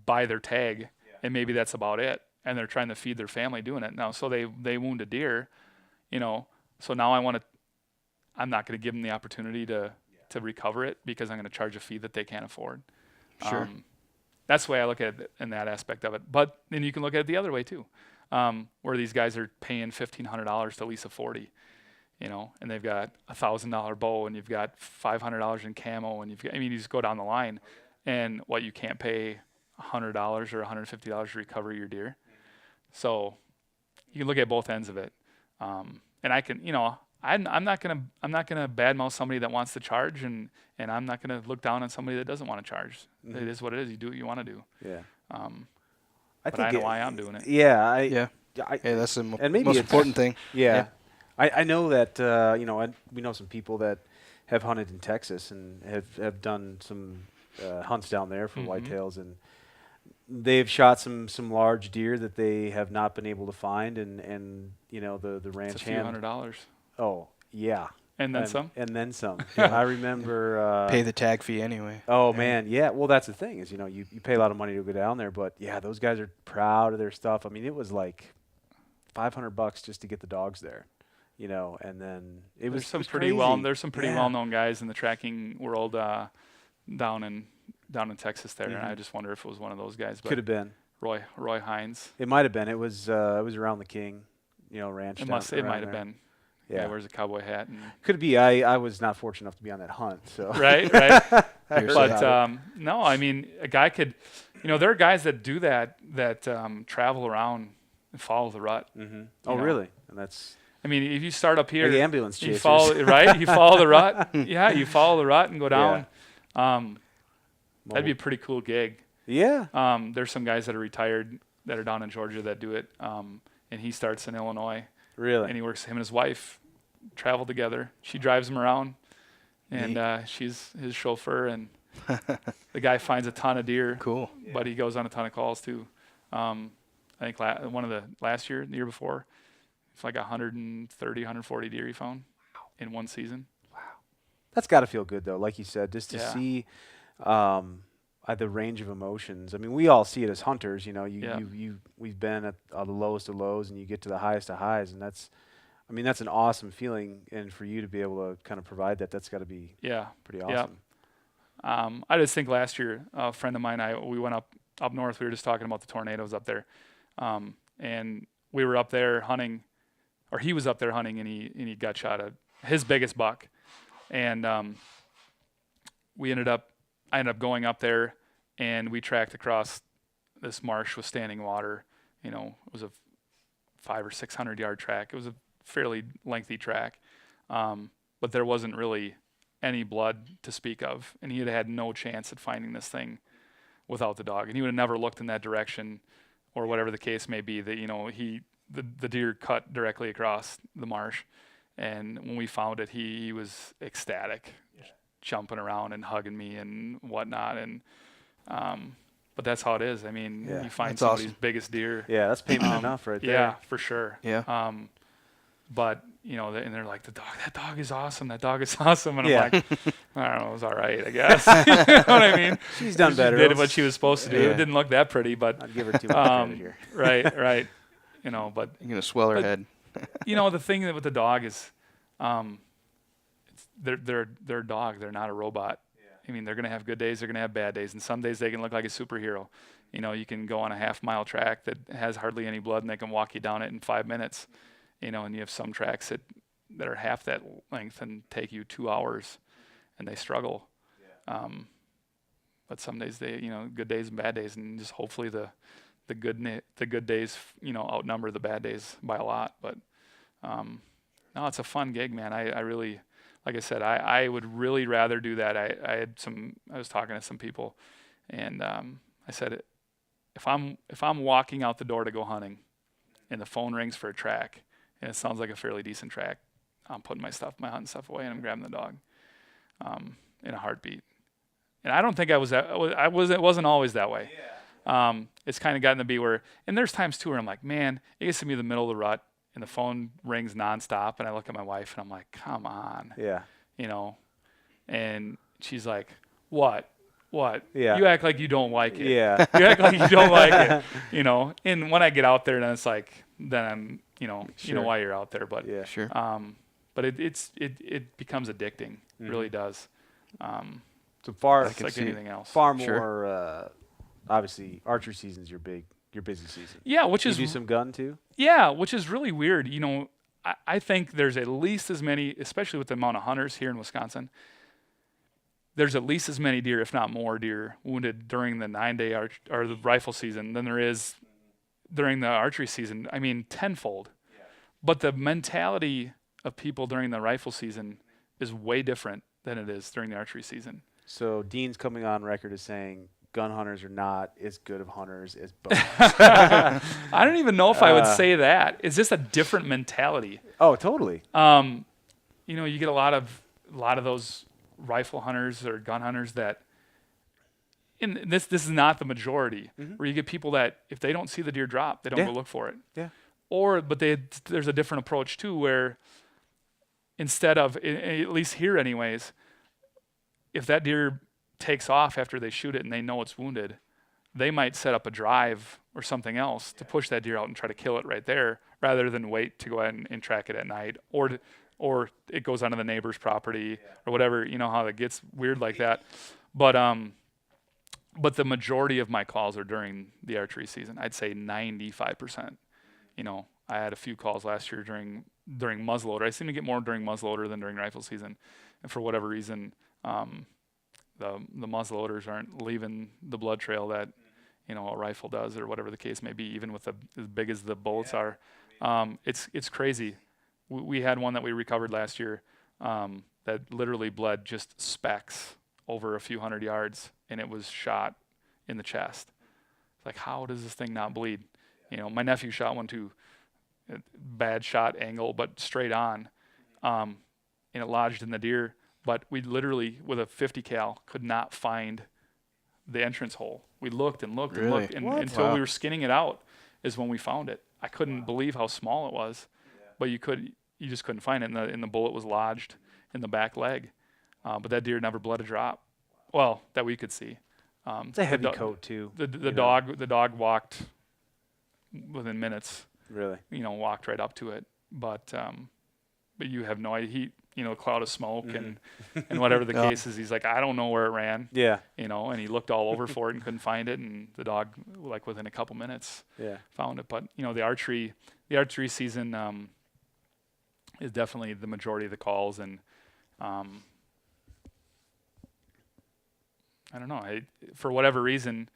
buy their tag, and maybe that's about it. And they're trying to feed their family doing it now. So they wound a deer, you know. So now I'm not going to give them the opportunity to recover it because I'm going to charge a fee that they can't afford. Sure. That's the way I look at it in that aspect of it. But then you can look at it the other way too, where these guys are paying $1,500 to lease a 40, you know, and they've got $1,000 bow, and you've got $500 in camo, and you just go down the line, and you can't pay $100 or $150 to recover your deer. So you can look at both ends of it, and I can, you know, I'm not gonna badmouth somebody that wants to charge, and I'm not gonna look down on somebody that doesn't want to charge. It is what it is. You do what you want to do. Yeah. But I know why I'm doing it. Yeah. Yeah, that's the and maybe most it's- important thing. Yeah. I know that, you know, we know some people that have hunted in Texas and have done some hunts down there for whitetails, and they've shot some large deer that they have not been able to find, and you know, the ranch It's a few $100s. Oh, yeah. And then some. And then some. I remember Pay the tag fee anyway. Oh man, yeah. Well, that's the thing is, you know, you pay a lot of money to go down there, but yeah, those guys are proud of their stuff. I mean, it was like $500 just to get the dogs there, you know, and then There's some pretty well-known guys in the tracking world down in Texas there, and I just wonder if it was one of those guys. But could have been Roy Hines. It might have been. It was around the King, you know, ranch. It down might around have there. been. Yeah, wears a cowboy hat. And could be. I was not fortunate enough to be on that hunt, so right. I heard But about it. no, I mean, a guy could, you know, there are guys that do that travel around and follow the rut. Oh, know. really? And that's I mean, if you start up here, like ambulance you chasers. follow you follow the rut. Yeah, you follow the rut and go down. That'd be a pretty cool gig. Yeah. There's some guys that are retired that are down in Georgia that do it, and he starts in Illinois. Really? And he works. Him and his wife travel together. She drives him around, and she's his chauffeur. And the guy finds a ton of deer. Cool. But he goes on a ton of calls too. I think the year before, it's like 130, 140 deer he found in one season. That's got to feel good though, like you said, just to Yeah. see the range of emotions. I mean, we all see it as hunters, you know. We've been at the lowest of lows, and you get to the highest of highs, and that's an awesome feeling. And for you to be able to kind of provide that, that's got to be pretty awesome. Yeah. I just think last year, a friend of mine, we went up north. We were just talking about the tornadoes up there, and we were up there hunting, or he was up there hunting, and he got shot at his biggest buck, and we ended up. I ended up going up there, and we tracked across this marsh with standing water. You know, it was a 500 or 600 yard track. It was a fairly lengthy track, but there wasn't really any blood to speak of, and he had had no chance at finding this thing without the dog, and he would have never looked in that direction, or whatever the case may be. That, you know, the deer cut directly across the marsh, and when we found it, he was ecstatic, jumping around and hugging me and whatnot, and but that's how it is. I mean, you find That's somebody's awesome. biggest deer. Yeah, that's payment enough right there. Yeah, for sure. Yeah. But you know, and they're like, that dog is awesome. That dog is awesome. And Yeah. I'm like, I don't know, it was all right, I guess. You know what I mean? She's done She better. did what she was supposed to do. Yeah. It didn't look that pretty, but I'd give her too much credit here. right. You know, but You're gonna swell her But- head. you know, the thing with the dog is, they're a dog. They're not a robot. I mean, they're gonna have good days. They're gonna have bad days, and some days they can look like a superhero. You know, you can go on a half-mile track that has hardly any blood, and they can walk you down it in 5 minutes. You know, and you have some tracks that are half that length and take you 2 hours, and they struggle. But some days they, you know, good days and bad days, and just hopefully the good days, you know, outnumber the bad days by a lot. But no, it's a fun gig, man. I really, like I said, I would really rather do that. I was talking to some people, and I said, if I'm walking out the door to go hunting, and the phone rings for a track, and it sounds like a fairly decent track, I'm putting my hunting stuff away, and I'm grabbing the dog, in a heartbeat. And I don't think it wasn't always that way. It's kind of gotten to be where, and there's times too where I'm like, man, it gets to be the middle of the rut, and the phone rings nonstop, and I look at my wife, and I'm like, come on, Yeah. you know, and she's like, what? Yeah. You act like you don't like it. Yeah. You act like you don't like it, you know. And when I get out there, then it's like, then I'm, you know Sure. why you're out there, but Yeah. Sure. but it becomes addicting, Mm-hmm. really does. So far, It's like anything else. far Sure. more. Obviously, archery season's your busy season. Yeah, which You is do some gun too. Yeah, which is really weird. You know, I think there's at least as many, especially with the amount of hunters here in Wisconsin, there's at least as many deer, if not more deer, wounded during the 9-day or the rifle season than there is during the archery season. I mean, tenfold. Yeah. But the mentality of people during the rifle season is way different than it is during the archery season. So Dean's coming on record as saying gun hunters are not as good of hunters as bow. I don't even know if I would say that. It's just a different mentality. Oh, totally. You know, you get a lot of those rifle hunters or gun hunters that, and this is not the majority, where you get people that if they don't see the deer drop, they don't Yeah. go look for it. Yeah. But there's a different approach too, where instead of, at least here anyways, if that deer takes off after they shoot it and they know it's wounded, they might set up a drive or something else to push that deer out and try to kill it right there, rather than wait to go ahead and track it at night, or it goes onto the neighbor's property or whatever. You know how it gets weird like that. But the majority of my calls are during the archery season. I'd say 95%. You know, I had a few calls last year during muzzleloader. I seem to get more during muzzleloader than during rifle season, and for whatever reason, the muzzleloaders aren't leaving the blood trail that, you know, a rifle does, or whatever the case may be. Even with as big as the bullets are, it's crazy. We had one that we recovered last year that literally bled just specks over a few hundred yards, and it was shot in the chest. It's like, how does this thing not bleed? You know, my nephew shot one too, bad shot angle, but straight on, and it lodged in the deer. But we literally, with a 50 cal, could not find the entrance hole. We looked and looked and looked, and until we were skinning it out is when we found it. I couldn't believe how small it was, but you just couldn't find it, and the bullet was lodged in the back leg. But that deer never bled a drop. Well, that we could see. It's a heavy coat too. The dog walked within minutes. Really. You know, walked right up to it. But you have no idea. A cloud of smoke and whatever the case is. He's like, I don't know where it ran. Yeah. You know, and he looked all over for it and couldn't find it. And the dog, like within a couple minutes, found it. But the archery season is definitely the majority of the calls. And I I don't know. For whatever reason,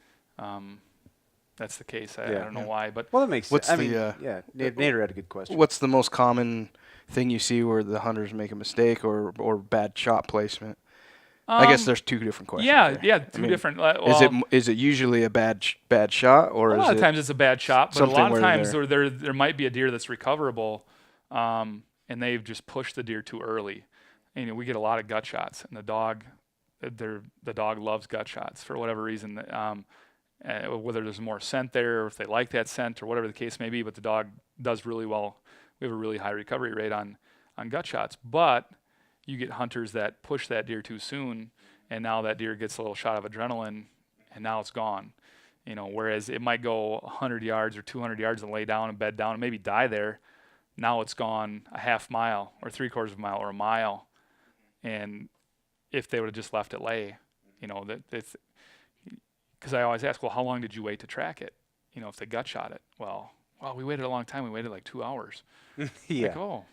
that's the case. I don't know why, but Well, that makes What's sense. I the, mean, Nader had a good question. What's the most common thing you see where the hunters make a mistake or bad shot placement? I guess there's two different questions. Two different. Is it usually a bad shot, or a lot of times it's a bad shot, but a lot of times there might be a deer that's recoverable, and they've just pushed the deer too early. And, we get a lot of gut shots, and the dog loves gut shots for whatever reason. Whether there's more scent there, or if they like that scent, or whatever the case may be, but the dog does really well. We have a really high recovery rate on gut shots, but you get hunters that push that deer too soon, and now that deer gets a little shot of adrenaline, and now it's gone. Whereas it might go 100 yards or 200 yards and lay down and bed down and maybe die there. Now it's gone a half mile or 3/4 of a mile or a mile. And if they would have just left it lay, because I always ask, well, how long did you wait to track it? If they gut shot it, well, we waited a long time. We waited like 2 hours. Yeah. Like, oh,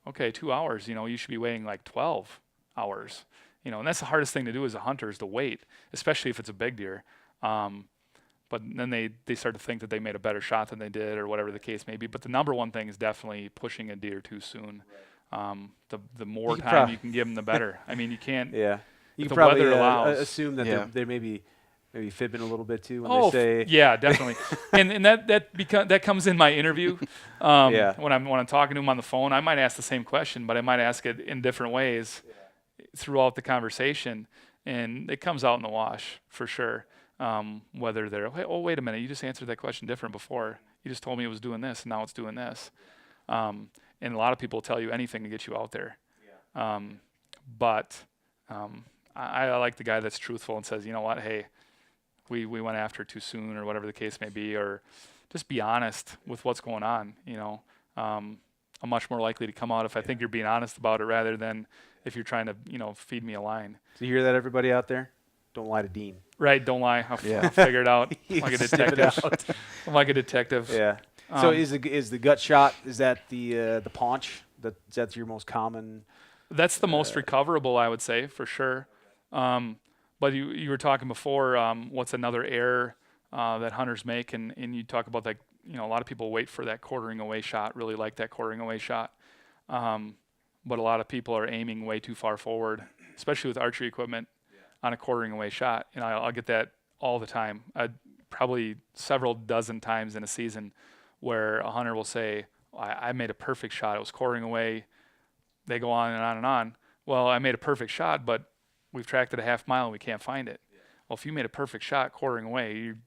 okay, 2 hours. You should be waiting like 12 hours. And that's the hardest thing to do as a hunter is to wait, especially if it's a big deer. But then they start to think that they made a better shot than they did, or whatever the case may be. But the number one thing is definitely pushing a deer too soon. The more time you can give them, the better. I mean, you can't. Yeah. You if can the probably weather allows, assume that they may be fibbing a little bit too when they say. Yeah, definitely. and that comes in my interview. When I'm talking to them on the phone, I might ask the same question, but I might ask it in different ways throughout the conversation, and it comes out in the wash for sure. Whether they're, oh, wait a minute, you just answered that question different before. You just told me it was doing this, and now it's doing this. And a lot of people tell you anything to get you out there. But I like the guy that's truthful and says, you know what, hey, we went after it too soon, or whatever the case may be, or just be honest with what's going on. I'm much more likely to come out if I think you're being honest about it, rather than if you're trying to, feed me a line. So you hear that, everybody out there? Don't lie to Dean. Right, don't lie. I'll figure it out. I'm like a detective. I'm like a detective. Yeah. So is the gut shot, is that the paunch? That's your most common? That's the most recoverable, I would say, for sure. But you were talking before, what's another error that hunters make, and you talk about that, a lot of people wait for that quartering away shot, really like that quartering away shot. But a lot of people are aiming way too far forward, especially with archery equipment, on a quartering away shot. And I'll get that all the time. Probably several dozen times in a season where a hunter will say, I made a perfect shot. It was quartering away. They go on and on and on. Well, I made a perfect shot, but we've tracked it a half mile and we can't find it. Well, if you made a perfect shot quartering away, you're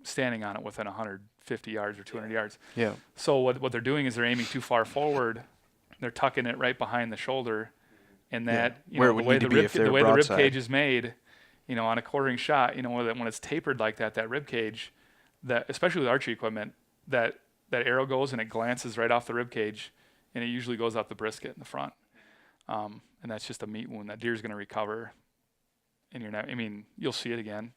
standing on it within 150 yards or 200 yards. Yeah. So what they're doing is they're aiming too far forward. They're tucking it right behind the shoulder. And that, the way the rib cage is made, on a quartering shot, when it's tapered like that rib cage, that especially with archery equipment, that arrow goes and it glances right off the rib cage, and it usually goes up the brisket in the front. And that's just a meat wound. That deer's going to recover, and you'll see it again.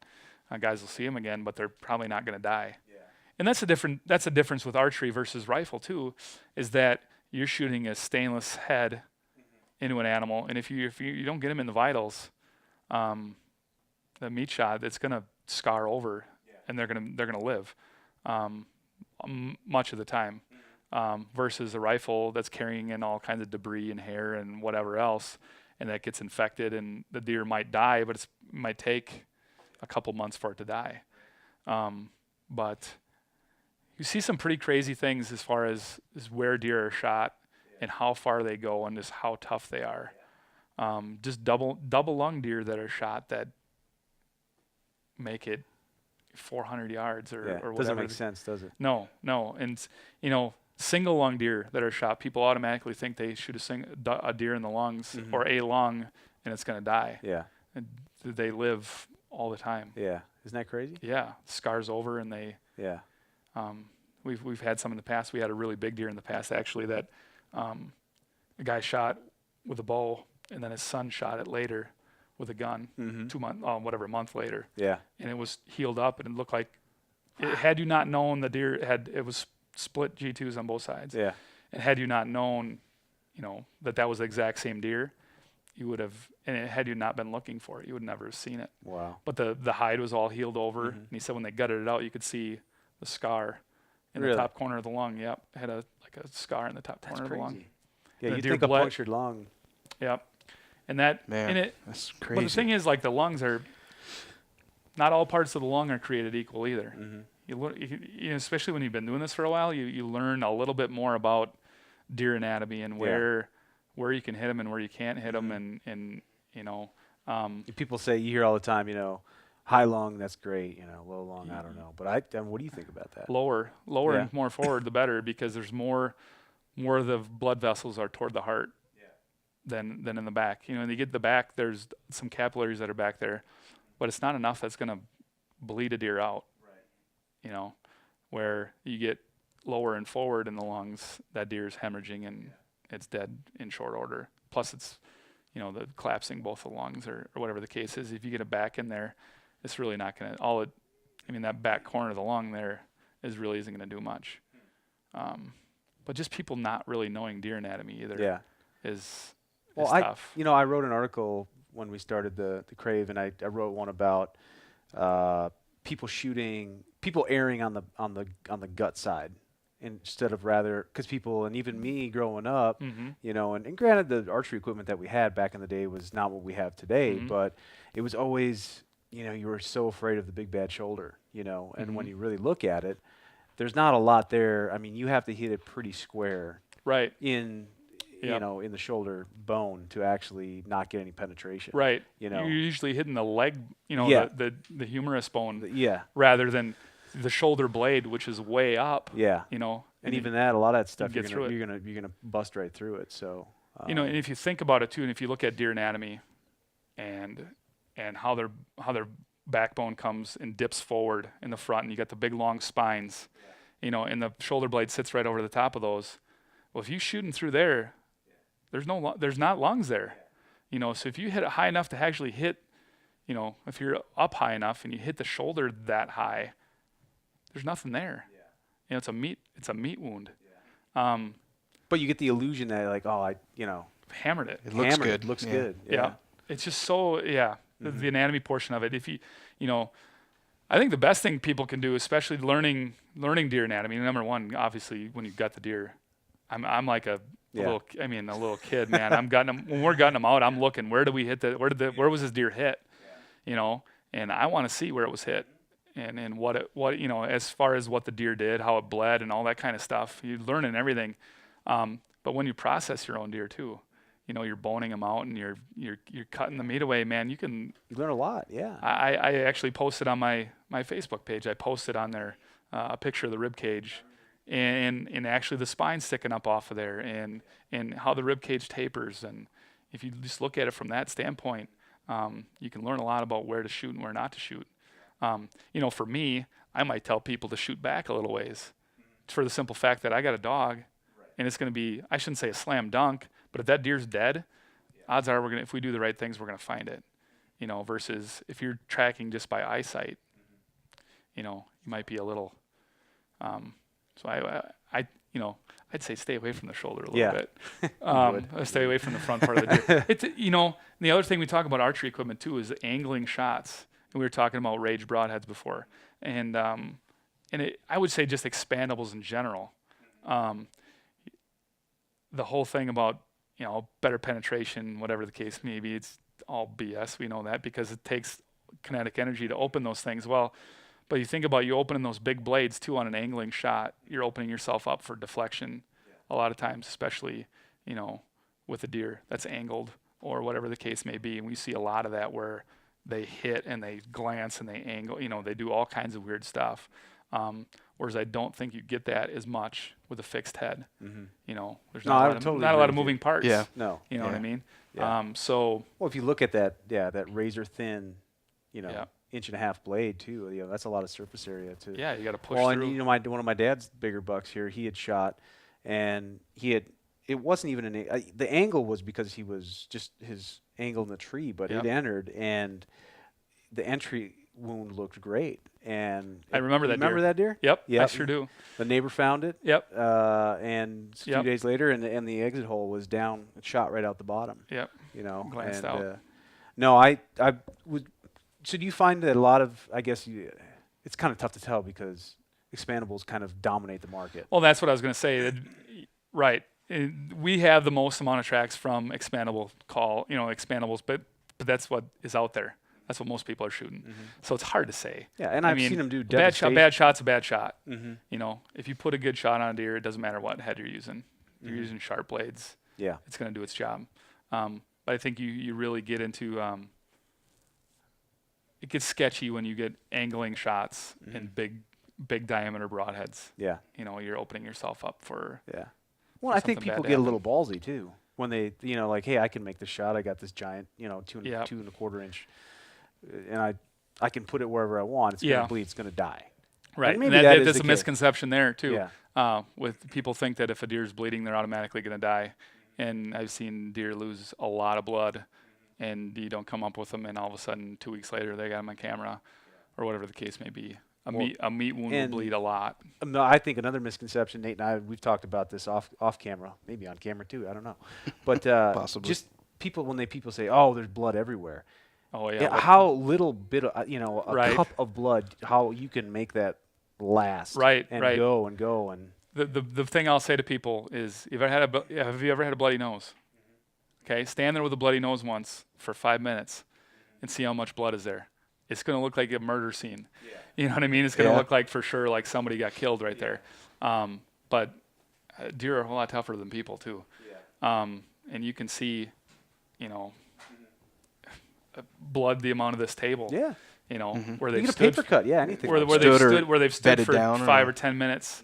Guys will see them again, but they're probably not going to die. Yeah. And that's a difference with archery versus rifle too, is that you're shooting a stainless head into an animal, and if you don't get them in the vitals, the meat shot, it's going to scar over, and they're going to live much of the time. Versus a rifle that's carrying in all kinds of debris and hair and whatever else, and that gets infected, and the deer might die, but it might take a couple months for it to die. But you see some pretty crazy things as far as where deer are shot and how far they go and just how tough they are. Just double lung deer that are shot that make it 400 yards or whatever. Doesn't make sense, does it? No. And, single lung deer that are shot, people automatically think they shoot a deer in the lungs or a lung and it's going to die. Yeah. And they live all the time. Yeah. Isn't that crazy? Yeah. Scars over, and they. Yeah. We've had some in the past. We had a really big deer in the past, actually, that a guy shot with a bow, and then his son shot it later with a gun, 2 months, a month later. Yeah. And it was healed up, and it looked like, had you not known the deer it was split G2s on both sides. Yeah. And had you not known, that was the exact same deer, you would have, and had you not been looking for it, you would never have seen it. Wow. But the hide was all healed over, and he said when they gutted it out, you could see the scar in the top corner of the lung. Yep, it had a scar in the top corner of the lung. Yeah, The you deer think a bled. punctured lung. Yep, and that Man, that's crazy. But the thing is, like the lungs are, not all parts of the lung are created equal either. You know, especially when you've been doing this for a while, you learn a little bit more about deer anatomy and where you can hit them and where you can't hit them, and you know. People say, you hear all the time, you know, high lung, that's great, you know, low lung, I don't know. But what do you think about that? Lower and more forward, the better, because there's more of the blood vessels are toward the heart than in the back. You know, when you get the back, there's some capillaries that are back there, but it's not enough that's going to bleed a deer out. Right. You know, where you get lower and forward in the lungs, that deer's hemorrhaging and it's dead in short order. Plus it's, you know, the collapsing both the lungs or whatever the case is. If you get it back in there, it's really not going to, that back corner of the lung there isn't going to do much. But just people not really knowing deer anatomy either is tough. I wrote an article when we started the Crave, and I wrote one about people erring on the gut side instead of because people, and even me growing up, you know, and granted the archery equipment that we had back in the day was not what we have today, but it was always, you know, you were so afraid of the big bad shoulder, you know, and when you really look at it, there's not a lot there. I mean, you have to hit it pretty square in you know, in the shoulder bone to actually not get any penetration. Right. You know, you're usually hitting the leg, you know, the humerus bone. Rather than the shoulder blade, which is way up. Yeah. You know, and even that, a lot of that stuff, you're gonna bust right through it. So. You know, and if you think about it too, and if you look at deer anatomy, and how their backbone comes and dips forward in the front, and you got the big long spines, you know, and the shoulder blade sits right over the top of those. Well, if you're shooting through there, there's not lungs there, you know. So if you hit it high enough to actually hit, you know, if you're up high enough and you hit the shoulder that high, there's nothing there. You know, it's a meat wound. But you get the illusion that like, hammered it. It looks good. Looks good. Yeah. It's just so the anatomy portion of it. If you know, I think the best thing people can do, especially learning deer anatomy. Number one, obviously, when you've got the deer, I'm like a little kid, man. When we're gutting them out, I'm looking, where where was this deer hit? You know, and I want to see where it was hit and what you know, as far as what the deer did, how it bled and all that kind of stuff. You're learning everything. But when you process your own deer too, you know, you're boning them out and you're cutting the meat away, man. You learn a lot. Yeah. I actually posted on my Facebook page. I posted on there a picture of the rib cage. And actually the spine sticking up off of there and how the rib cage tapers. And if you just look at it from that standpoint, you can learn a lot about where to shoot and where not to shoot. You know, for me, I might tell people to shoot back a little ways for the simple fact that I got a dog and it's going to be, I shouldn't say a slam dunk, but if that deer's dead, odds are if we do the right things, we're going to find it, you know, versus if you're tracking just by eyesight, you know, you might be a little, so I'd say stay away from the shoulder a little bit. Stay away from the front part of the deer. It's, you know, the other thing we talk about archery equipment too is angling shots. And we were talking about rage broadheads before, and I would say just expandables in general. The whole thing about, you know, better penetration, whatever the case may be, it's all BS. We know that because it takes kinetic energy to open those things. Well, but you think about you opening those big blades too on an angling shot, you're opening yourself up for deflection a lot of times, especially, you know, with a deer that's angled or whatever the case may be. And we see a lot of that where they hit and they glance and they angle, you know, they do all kinds of weird stuff. Whereas I don't think you get that as much with a fixed head. You know, there's not a lot of moving parts. Yeah. No. You know what I mean? Yeah. Well, if you look at that razor thin, you know, 1.5-inch blade too, you know, that's a lot of surface area too. Yeah, you got to push through. And you know, one of my dad's bigger bucks here, he had shot, and it wasn't even the angle was because he was just his angle in the tree, but it entered, and the entry wound looked great. And I remember that deer. Remember that deer? Yep, I sure do. The neighbor found it. Yep. And a few days later, and the exit hole was down, it shot right out the bottom. Yep. you know. Glanced and, out. No, I would. So do you find that a lot of, I guess, it's kind of tough to tell because expandables kind of dominate the market. Well, that's what I was going to say. Right. We have the most amount of tracks from expandables, but that's what is out there. That's what most people are shooting. So it's hard to say. Yeah, and I've seen them do bad shot. Bad shot's a bad shot. Mhm. You know, if you put a good shot on a deer, it doesn't matter what head you're using. If you're using sharp blades, Yeah. it's going to do its job. But I think you really get into it gets sketchy when you get angling shots and big diameter broadheads. Yeah. You know, you're opening yourself up for Yeah. Well, I think something bad people to get a happen. little ballsy too when they, like, hey, I can make this shot. I got this giant, 2 Yep. 2.25 inch, and I can put it wherever I want. It's Yeah. gonna bleed. It's gonna die. right. And And maybe that is that's the a case. misconception there too. Yeah. With people think that if a deer's bleeding, they're automatically going to die, and I've seen deer lose a lot of blood, and you don't come up with them, and all of a sudden 2 weeks later they got them on camera, or whatever the case may be. A meat wound will and- bleed a lot. No, I think another misconception, Nate and I, we've talked about this off camera, maybe on camera too. I don't know, but Possibly. just when people say, "Oh, there's blood everywhere." Oh yeah. Yeah, how little bit of a Right. cup of blood, how you can make that last, Right, and right. go and go and The thing I'll say to people is, have you ever had a bloody nose? Okay, stand there with a bloody nose once for 5 minutes and see how much blood is there. It's going to look like a murder scene. You know what I mean? It's going to Yeah. look like for sure like somebody got killed right there. But deer are a whole lot tougher than people too. And you can see, blood the amount of this table. yeah. Where You they've get a stood paper cut, yeah, anything. where, like where that. they've Stood or stood where they've stood bedded for down 5 or- or 10 minutes,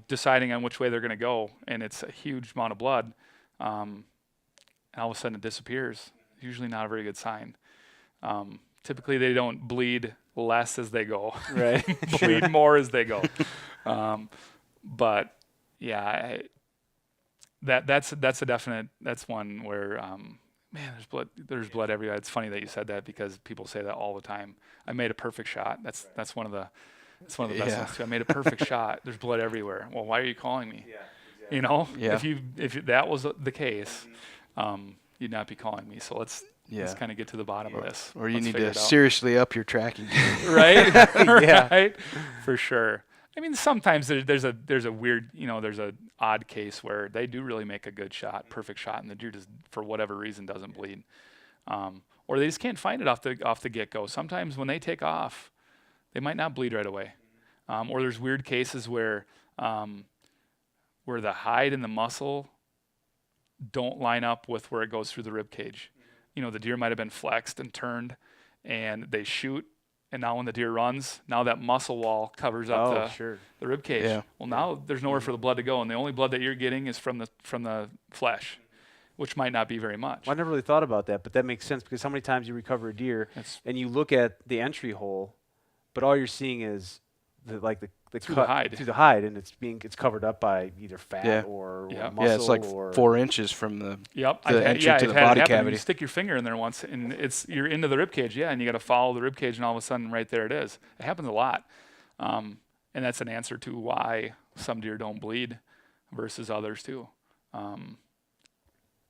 deciding on which way they're going to go, and it's a huge amount of blood, and all of a sudden it disappears. Usually not a very good sign. Typically they don't bleed less as they go, Right. bleed more as they go. But yeah, that's a definite. That's one where man, there's blood everywhere. It's funny that you said that because people say that all the time. I made a perfect shot. That's one of the best Yeah. ones too. I made a perfect shot. There's blood everywhere. Well, why are you calling me? Yeah. Yeah. If that was the case, you'd not be calling me. So let's Yeah. kind of get to the bottom of this. Or you Let's need figure to it out. seriously up your tracking game. right? Yeah. Right? For sure. I mean, sometimes there's a weird, there's a odd case where they do really make a good shot, perfect shot, and the deer just for whatever reason doesn't bleed, or they just can't find it off the get go. Sometimes when they take off, they might not bleed right away, or there's weird cases where the hide and the muscle don't line up with where it goes through the rib cage. The deer might have been flexed and turned, and they shoot. And now when the deer runs, now that muscle wall covers up sure. the rib cage. Yeah. Well, now there's nowhere for the blood to go, and the only blood that you're getting is from the flesh, which might not be very much. Well, I never really thought about that, but that makes sense because how many times you recover a deer It's- and you look at the entry hole, but all you're seeing is the Through cut the hide. through the hide, and it's covered up by either fat Yeah. or Yeah. muscle. Yeah, it's like or 4 inches from the. Yep. The entry to I've the had it body happen. cavity. You stick your finger in there once, and you're into the rib cage, and you got to follow the rib cage, and all of a sudden, right there it is. It happens a lot, and that's an answer to why some deer don't bleed versus others too.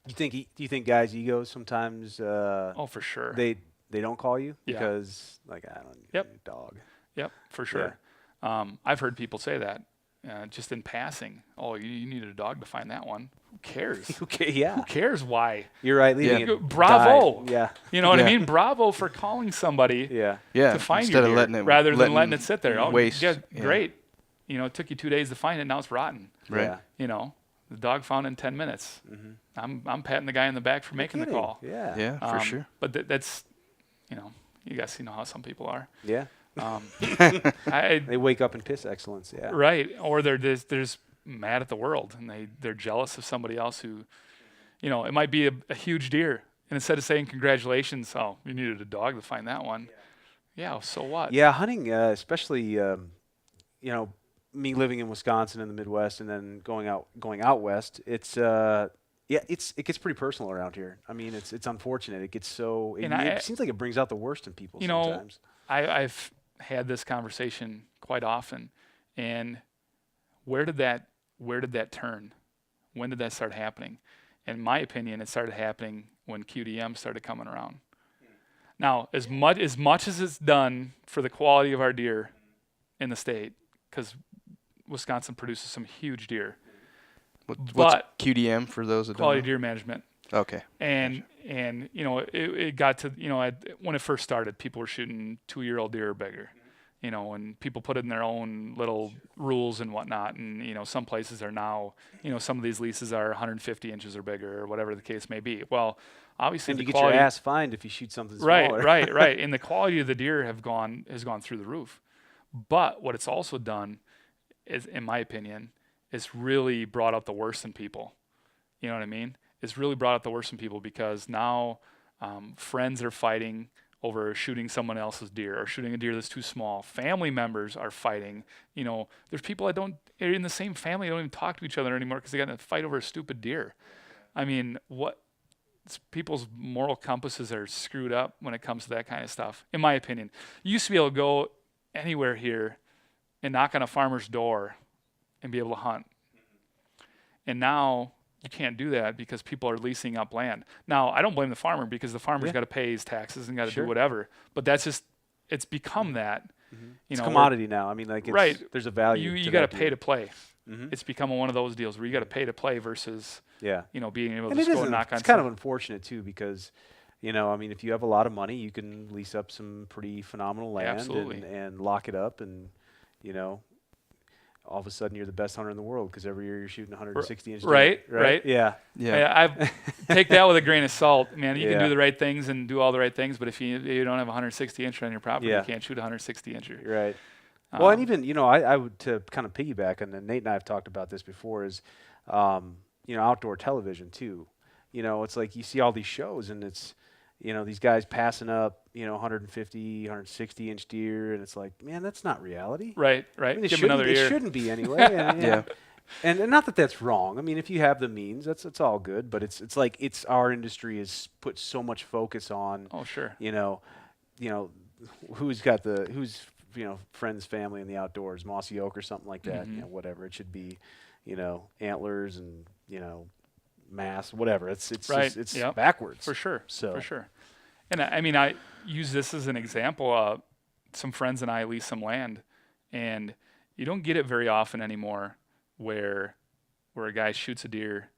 Do you think guys' egos sometimes Oh, for sure. they don't call you Yeah. because like I don't Yep. need a dog. Yep, for sure. I've heard people say that just in passing. Oh, you needed a dog to find that one. Who cares? Okay, yeah. Who cares why? You're right. Leaving Yeah. it Bravo. died. Yeah. You know what I Yeah. mean? Bravo for calling somebody Yeah. Yeah. to find instead your of deer letting it rather than letting it sit there. Oh, waste. yeah, Yeah. great. It took you 2 days to find it. Now it's rotten. Right. Yeah. The dog found it in 10 minutes. I'm patting the guy in the back for making the Kidding. call. Yeah. Yeah, for sure. But that's, you guys know how some people are. Yeah. I, They wake up and piss excellence. Yeah. Right, or they're just mad at the world, and they're jealous of somebody else who, it might be a huge deer, and instead of saying congratulations, oh, you needed a dog to find that one. Yeah, so what? Yeah, hunting, especially me living in Wisconsin in the Midwest and then going out west. It gets pretty personal around here. I mean, it's unfortunate. It gets so. It seems like it brings out the worst in people sometimes. I've had this conversation quite often, and where did that turn? When did that start happening? in my opinion, it started happening when QDM started coming around. Now, as much as it's done for the quality of our deer in the state, because Wisconsin produces some huge deer. What's QDM for those that quality don't know? deer management. Okay. And you know, it got to, you know, when it first started, people were shooting 2-year-old deer or bigger, you know, and people put in their own little rules and whatnot. And, you know, some places are now, you know, some of these leases are 150 inches or bigger or whatever the case may be. Well, obviously And the you get quality, your ass fined if you shoot something smaller. right. And the quality of the deer has gone through the roof. But what it's also done is, in my opinion, is really brought out the worst in people. You know what I mean? It's really brought out the worst in people because now friends are fighting over shooting someone else's deer or shooting a deer that's too small. Family members are fighting. You know, there's people that are in the same family, don't even talk to each other anymore because they got in a fight over a stupid deer. I mean, people's moral compasses are screwed up when it comes to that kind of stuff, in my opinion. You used to be able to go anywhere here and knock on a farmer's door and be able to hunt. And now you can't do that because people are leasing up land. Now, I don't blame the farmer because the farmer's got to pay his taxes and got to do whatever. But that's just, it's become that. You It's know, commodity now. I mean, like, there's a value. You got to pay to play. Mm-hmm. It's become one of those deals where you got to pay to play versus, you know, being able to just go and knock on. It's kind of unfortunate too because, you know, I mean, if you have a lot of money, you can lease up some pretty phenomenal land and lock it up, and you know, all of a sudden you're the best hunter in the world because every year you're shooting 160 inch deer. Right. Yeah. I take that with a grain of salt, man. You can do the right things and do all the right things, but if you don't have a 160 incher on your property, you can't shoot a 160 incher. Right. Well, and even, you know, I would, to kind of piggyback, and then Nate and I have talked about this before, is, you know, outdoor television too. You know, it's like you see all these shows and it's, you know, these guys passing up, you know, 150, 160 inch deer, and it's like, man, that's not reality. Right. I mean, Give them another year. It shouldn't be anyway. And not that that's wrong. I mean, if you have the means, it's all good. But it's like our industry has put so much focus on. Oh, sure. You know, who's you know, friends, family in the outdoors, Mossy Oak or something like that. Mm-hmm. You know, whatever it should be. You know, antlers and, you know, mass, whatever. It's right. just, it's backwards for sure. So for sure. And I mean, I use this as an example. Some friends and I lease some land, and you don't get it very often anymore where a guy shoots a deer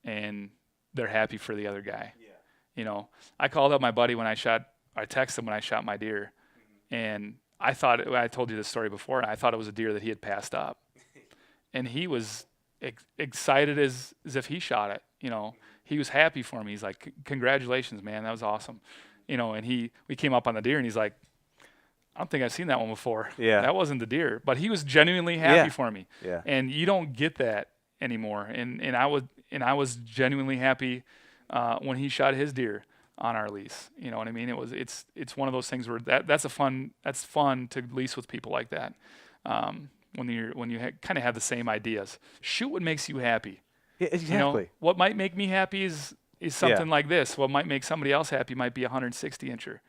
and they're happy for the other guy. Yeah. You know, I called up my buddy I texted him when I shot my deer, and I told you this story before, and I thought it was a deer that he had passed up. And he was excited as if he shot it. You know, he was happy for me. He's like, "Congratulations, man, that was awesome." You know, and we came up on the deer, and he's like, "I don't think I've seen that one before. Yeah, that wasn't the deer." But he was genuinely happy for me. Yeah, and you don't get that anymore. And I was genuinely happy when he shot his deer on our lease. You know what I mean? It's one of those things where that's fun to lease with people like that. When you kind of have the same ideas. Shoot what makes you happy. Yeah, exactly. You know, what might make me happy is something like this. What might make somebody else happy might be a 160 incher.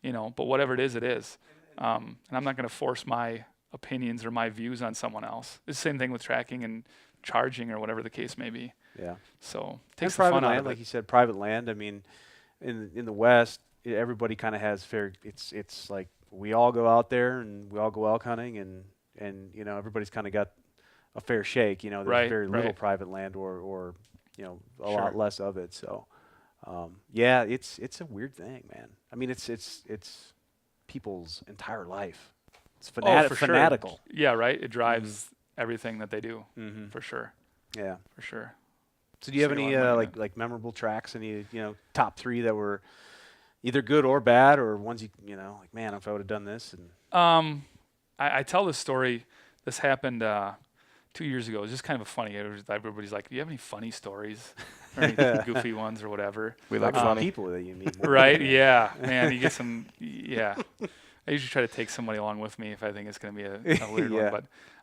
You know, but whatever it is, it is. And I'm not going to force my opinions or my views on someone else. It's the same thing with tracking and charging or whatever the case may be. Yeah. So takes the fun land, out of it. Like you said, private land. I mean, in the West, everybody kind of has fair. It's like we all go out there and we all go elk hunting and you know, everybody's kind of got a fair shake. You know, there's very little private land or you know, a lot less of it. So yeah, it's a weird thing, man. I mean, it's people's entire life. It's fanatical. Sure. Yeah, right. It drives everything that they do, for sure. Yeah, for sure. So do you have any like memorable tracks? Any, you know, top 3 that were either good or bad, or ones you know, like, man, if I would have done this? And I tell this story. This happened 2 years ago. It was just kind of funny. Everybody's like, "Do you have any funny stories or any goofy ones or whatever?" We like funny people that you meet. Right? Yeah, man. You get some. Yeah. I usually try to take somebody along with me if I think it's going to be a weird one.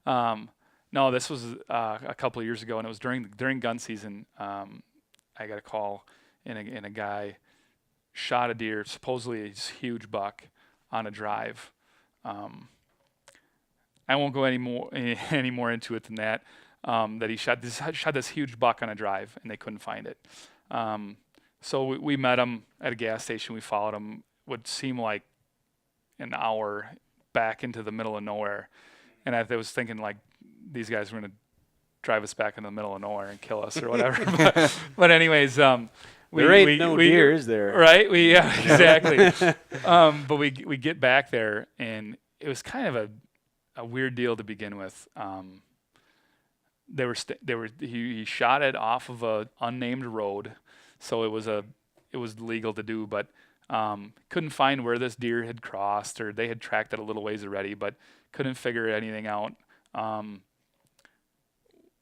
But no, this was a couple of years ago, and it was during gun season. I got a call, and a guy shot a deer, supposedly a huge buck, on a drive. I won't go any more into it than that. that he shot this huge buck on a drive, and they couldn't find it. So we met him at a gas station. We followed him, would seem like an hour back into the middle of nowhere. And I was thinking, like, these guys were going to drive us back in the middle of nowhere and kill us or whatever. but anyways, there ain't no deer, is there? Right? Exactly. But we get back there, and it was kind of a weird deal to begin with. He shot it off of a unnamed road, so it was legal to do, but couldn't find where this deer had crossed, or they had tracked it a little ways already, but couldn't figure anything out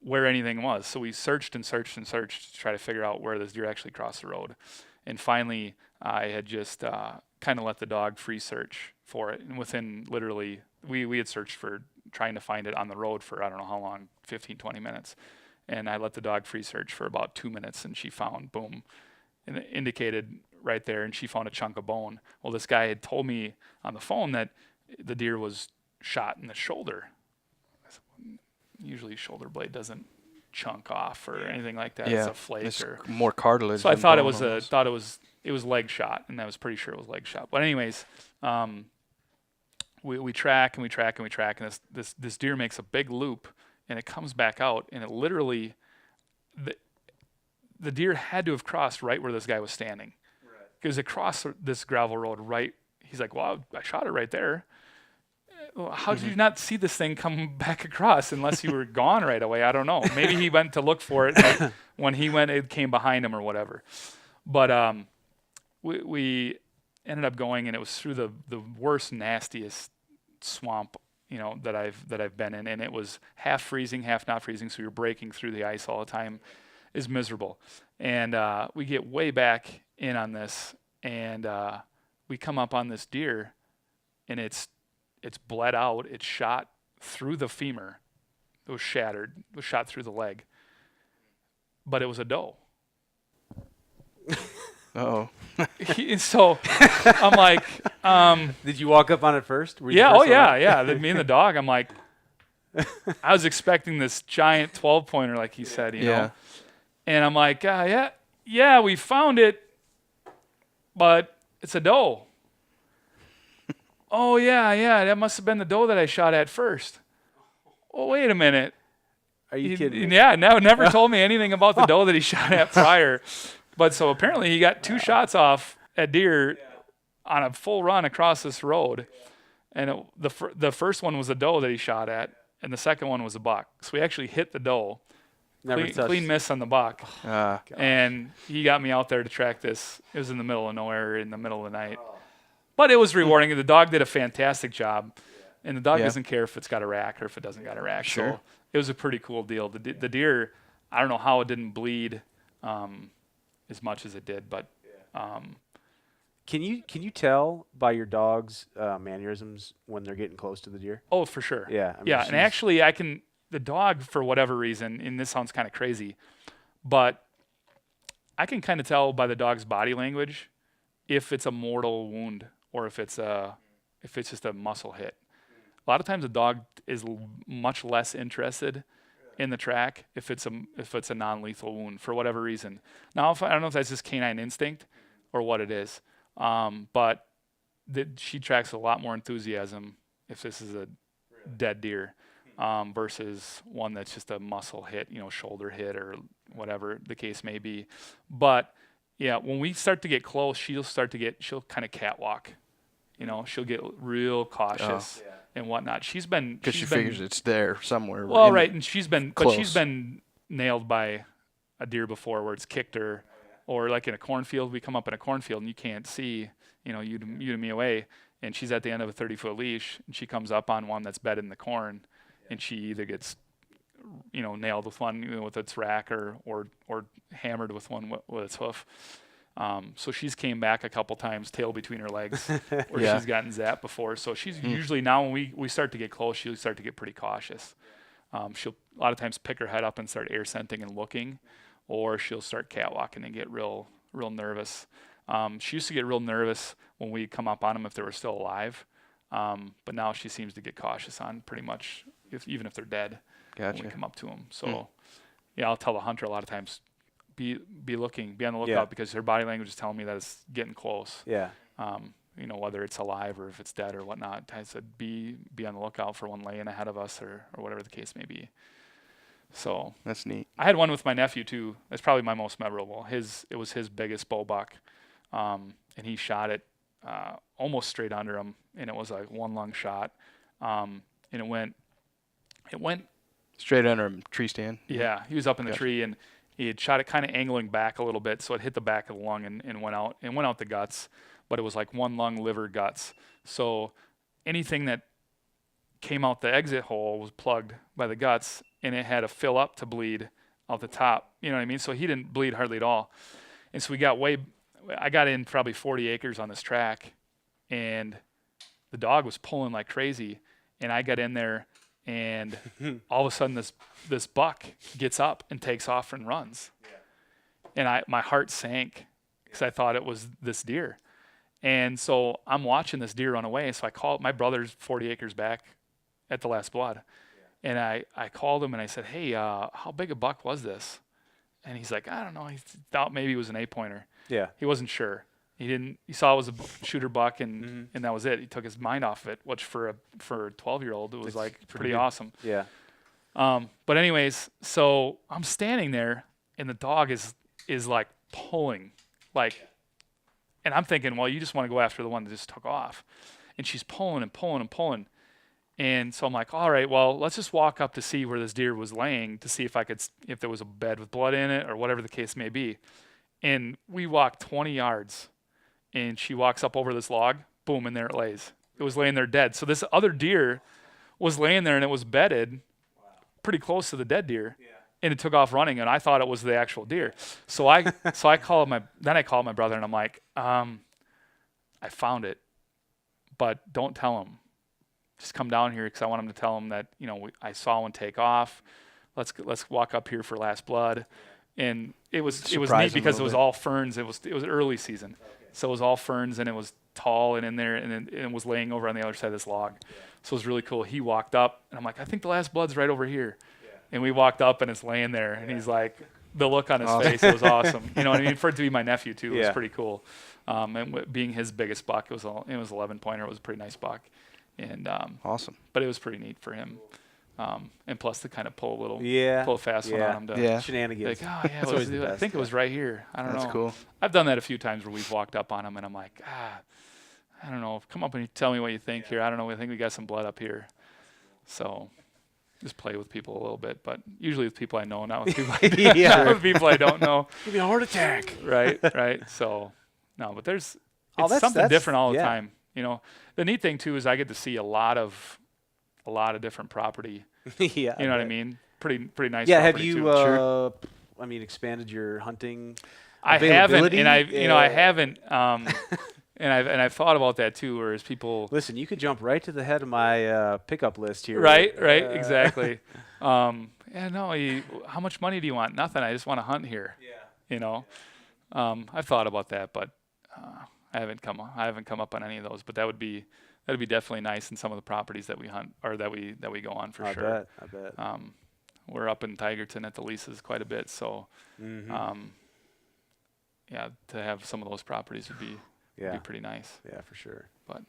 where anything was. So we searched and searched and searched to try to figure out where this deer actually crossed the road. And finally, I had just kind of let the dog free search for it, and within literally, we had searched for trying to find it on the road for I don't know how long, 15, 20 minutes. And I let the dog free search for about 2 minutes, and she found, boom, and it indicated right there, and she found a chunk of bone. Well, this guy had told me on the phone that the deer was shot in the shoulder. Usually shoulder blade doesn't chunk off or anything like that. It's a flake it's or more cartilage. So I thought it was almost. it was leg shot, and I was pretty sure it was leg shot. But anyways, we track and we track and we track, and this deer makes a big loop, and it comes back out, and it literally the deer had to have crossed right where this guy was standing. Because it crossed this gravel road right. He's like, well, I shot it right there. Well, how did you not see this thing come back across unless you were gone right away? I don't know. Maybe he went to look for it. Like when he went, it came behind him or whatever. But we ended up going, and it was through the worst, nastiest swamp, that I've been in, and it was half freezing, half not freezing. So you're breaking through the ice all the time. Is miserable. And we get way back in on this, and we come up on this deer, and it's bled out. It's shot through the femur. It was shattered. It was shot through the leg. But it was a doe. Uh-oh. So I'm like, Did you walk up on it first? Were you yeah, first oh on yeah, it? yeah. Me and the dog, I'm like, I was expecting this giant 12-pointer, like he said, you know. And I'm like, yeah, we found it, but it's a doe. Oh, yeah, that must have been the doe that I shot at first. Oh, wait a minute. Are you kidding me? Yeah, never told me anything about the doe that he shot at prior. But so apparently he got 2 shots off at deer on a full run across this road. And the first one was a doe that he shot at, and the second one was a buck. So we actually hit the doe. Clean miss on the buck. And he got me out there to track this. It was in the middle of nowhere, in the middle of the night. But it was rewarding. The dog did a fantastic job. And the dog doesn't care if it's got a rack or if it doesn't got a rack. Sure. So it was a pretty cool deal. The deer, I don't know how it didn't bleed as much as it did, but Can you tell by your dog's mannerisms when they're getting close to the deer? oh, for sure. Yeah. I mean, And actually the dog, for whatever reason, and this sounds kind of crazy, but I can kind of tell by the dog's body language if it's a mortal wound or if it's just a muscle hit. A lot of times the dog is much less interested in the track if it's a non-lethal wound for whatever reason. Now, I don't know if that's just canine instinct or what it is, but she tracks a lot more enthusiasm if this is a dead deer versus one that's just a muscle hit, shoulder hit or whatever the case may be. But yeah, when we start to get close, she'll kind of catwalk. She'll get real cautious and whatnot. Because she figures it's there somewhere. Well, right, and she's been nailed by a deer before where it's kicked her, or like in a cornfield. We come up in a cornfield and you can't see, you to me away, and she's at the end of a 30-foot leash, and she comes up on one that's bedded in the corn, and she either gets, nailed with one with its rack or hammered with one with its hoof. So she's came back a couple times, tail between her legs, where she's gotten zapped before. So she's usually, now when we start to get close, she'll start to get pretty cautious. She'll a lot of times pick her head up and start air scenting and looking, or she'll start catwalking and get real nervous. She used to get real nervous when we come up on them if they were still alive, but now she seems to get cautious on pretty much even if they're dead when Gotcha. we come up to them. So yeah, I'll tell the hunter a lot of times, be on the lookout Yeah. because her body language is telling me that it's getting close. Yeah. You know, whether it's alive or if it's dead or whatnot. I said, be on the lookout for one laying ahead of us or whatever the case may be. So That's neat. I had one with my nephew too. That's probably my most memorable. It was his biggest bow buck, and he shot it almost straight under him, and it was like one lung shot, and it went. Straight under a tree stand. Yeah, he was up in the Gotcha. tree, and he had shot it kind of angling back a little bit, so it hit the back of the lung and went out the guts, but it was like one lung, liver, guts. So anything that came out the exit hole was plugged by the guts, and it had to fill up to bleed out the top. You know what I mean? So he didn't bleed hardly at all. And so I got in probably 40 acres on this track, and the dog was pulling like crazy, and I got in there, and all of a sudden this buck gets up and takes off and runs. And my heart sank because I thought it was this deer. And so I'm watching this deer run away. So I called my brother's 40 acres back at the Last Blood. And I called him and I said, hey, how big a buck was this? And he's like, I don't know. He thought maybe it was an 8-pointer. Yeah. He wasn't sure. He saw it was a shooter buck and that was it. He took his mind off of it, which for a 12-year-old, it was It's like pretty pretty good. awesome. Yeah. But anyways, so I'm standing there and the dog is like pulling, like, and I'm thinking, well, you just want to go after the one that just took off. And she's pulling and pulling and pulling. And so I'm like, all right, well, let's just walk up to see where this deer was laying to see if there was a bed with blood in it or whatever the case may be. And we walked 20 yards and she walks up over this log, boom, and there it lays. It was laying there dead. So this other deer was laying there and it was bedded pretty close to the dead deer. And it took off running, and I thought it was the actual deer. So I called my brother, and I'm like, I found it, but don't tell him. Just come down here because I want him to tell him that I saw one take off. Let's walk up here for Last Blood, and it was neat because it was all ferns. It was early season, so it was all ferns, and it was tall and in there, and it was laying over on the other side of this log. So it was really cool. He walked up, and I'm like, I think the Last Blood's right over here. And we walked up and it's laying there, and he's like, the look on his face, it was awesome. You know what I mean? For it to be my nephew too, it was pretty cool. And being his biggest buck, it was 11-pointer. It was a pretty nice buck, and Awesome. but it was pretty neat for him. And plus to kind of pull a fast one on him. Shenanigans. Like, oh yeah, That's always the I best, think it was right here. I don't know. That's cool. I've done that a few times where we've walked up on him and I'm like, I don't know. Come up and tell me what you think here. I don't know. I think we got some blood up here. So just play with people a little bit, but usually with people I know, not with people not with people I don't know. Give me a heart attack. Right. So no, but it's that's something different all the yeah. time. The neat thing too is I get to see a lot of different property. Yeah. You know what I mean? Pretty nice. Yeah. Have property you? too. Expanded your hunting. I haven't, availability? and I haven't. And I've thought about that too, whereas people. Listen, you could jump right to the head of my pickup list here. Right, exactly. How much money do you want? Nothing. I just want to hunt here. Yeah. I've thought about that, but I haven't come up on any of those. But that'd be definitely nice in some of the properties that we hunt or that we go on for sure. I bet. We're up in Tigerton at the leases quite a bit, so to have some of those properties would be pretty nice. Yeah, for sure. But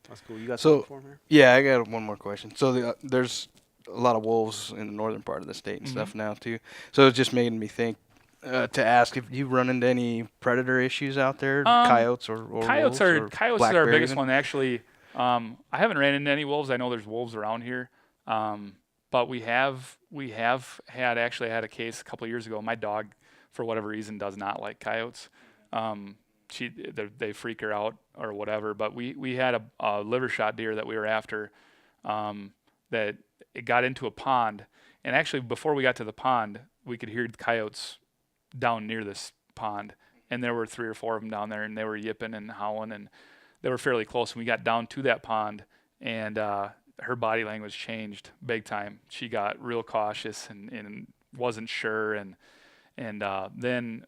that's cool. You got So- something for me? Yeah, I got one more question. So there's a lot of wolves in the northern part of the state and stuff now too. So it's just making me think to ask if you run into any predator issues out there, coyotes or coyotes wolves, are or coyotes black are our bear biggest even? one actually. I haven't ran into any wolves. I know there's wolves around here, but we have had a case a couple of years ago. My dog, for whatever reason, does not like coyotes. They freak her out or whatever. But we had a liver shot deer that we were after that it got into a pond. And actually, before we got to the pond, we could hear the coyotes down near this pond. And there were 3 or 4 of them down there, and they were yipping and howling, and they were fairly close. And we got down to that pond, and her body language changed big time. She got real cautious and wasn't sure. And then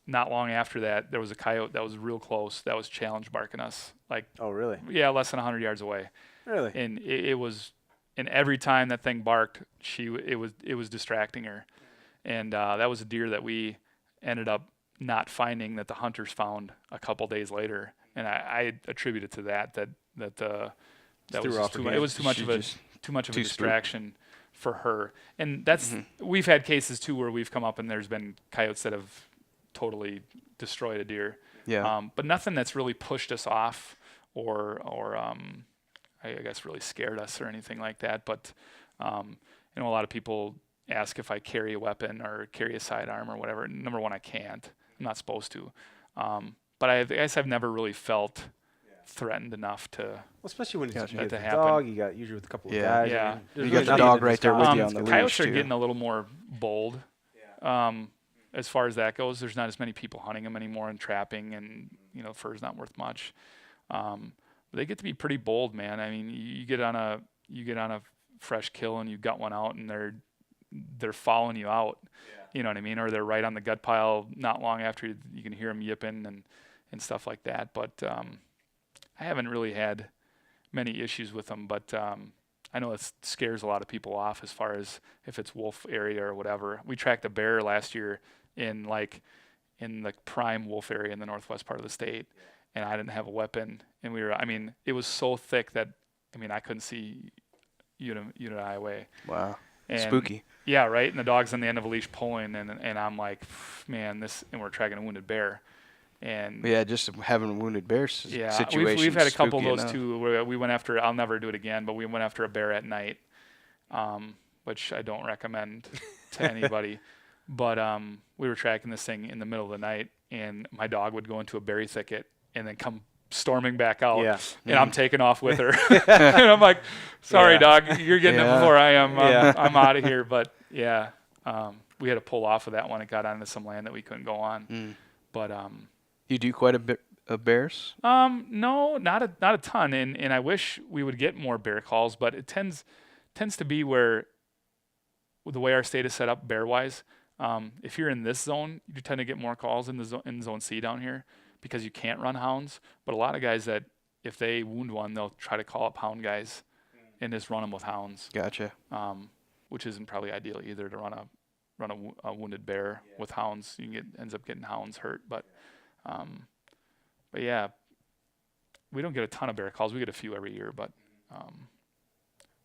not long after that, there was a coyote that was real close that was challenge barking us. Like, Oh, really? yeah, less than 100 yards away. Really? And it was and every time that thing barked, it was distracting her, and that was a deer that we ended up not finding, that the hunters found a couple days later, and I attribute it to that was just too much. It was too much of a distraction for her, and that's we've had cases too where we've come up and there's been coyotes that have totally destroyed a deer. Yeah. But nothing that's really pushed us off or I guess really scared us or anything like that. But a lot of people ask if I carry a weapon or carry a sidearm or whatever. Number one, I can't. I'm not supposed to. But I guess I've never really felt threatened enough to. Well, especially when it's That you get to the happen. dog, you got usually with a couple of guys. Yeah. I mean, there's You got really the nothing dog that right there with you stops on the it. Coyotes leash, are too. getting a little more bold. As far as that goes, there's not as many people hunting them anymore and trapping, and fur's not worth much. But they get to be pretty bold, man. I mean, you get on a fresh kill and you gut one out, and they're following you out. You know what I mean? Or they're right on the gut pile not long after you can hear them yipping and stuff like that. But I haven't really had many issues with them, but I know it scares a lot of people off as far as if it's wolf area or whatever. We tracked a bear last year in the prime wolf area in the northwest part of the state, and I didn't have a weapon, and it was so thick that I couldn't see unit eye away. Wow. And Spooky. Yeah, right. And the dog's on the end of a leash pulling, and I'm like, man, and we're tracking a wounded bear. And Yeah, just having a wounded bear situation. we've had a couple of spooky those enough. too, where we went after. I'll never do it again, but we went after a bear at night, which I don't recommend to anybody. But we were tracking this thing in the middle of the night, and my dog would go into a berry thicket and then come storming back out, Yeah. and I'm taking off with her. And I'm like, sorry, Yeah. dog, you're getting it before I am. Yeah. I'm out of here. But yeah, we had to pull off of that one. It got onto some land that we couldn't go on. But You do quite a bit of bears? no, not a ton. And I wish we would get more bear calls, but it tends to be where the way our state is set up bear wise, if you're in this zone, you tend to get more calls in zone C down here, because you can't run hounds. But a lot of guys that if they wound one, they'll try to call up hound guys and just run them with hounds. Gotcha. Which isn't probably ideal either, to run a wounded bear with hounds. Ends up getting hounds hurt. But yeah, we don't get a ton of bear calls. We get a few every year, but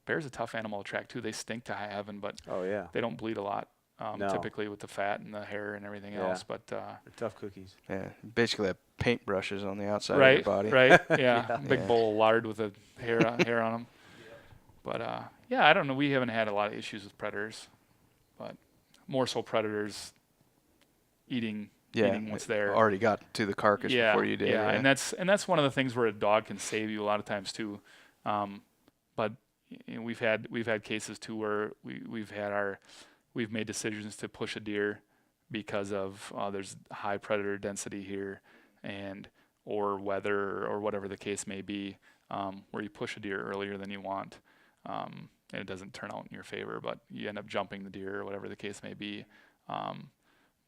bear's a tough animal to track too. They stink to high heaven, but Oh yeah, they don't bleed a lot. No. Typically with the fat and the hair and everything Yeah. else, but they're tough cookies. Yeah, basically have paintbrushes on the outside of right, your body. right, yeah, big Yeah. bowl of lard with a hair on them. But yeah, I don't know. We haven't had a lot of issues with predators, but more so predators eating what's there. Already got to the carcass before you did. Yeah, and that's one of the things where a dog can save you a lot of times too. But we've had cases too where we've made decisions to push a deer because of there's high predator density here, or weather or whatever the case may be, where you push a deer earlier than you want, and it doesn't turn out in your favor, but you end up jumping the deer or whatever the case may be.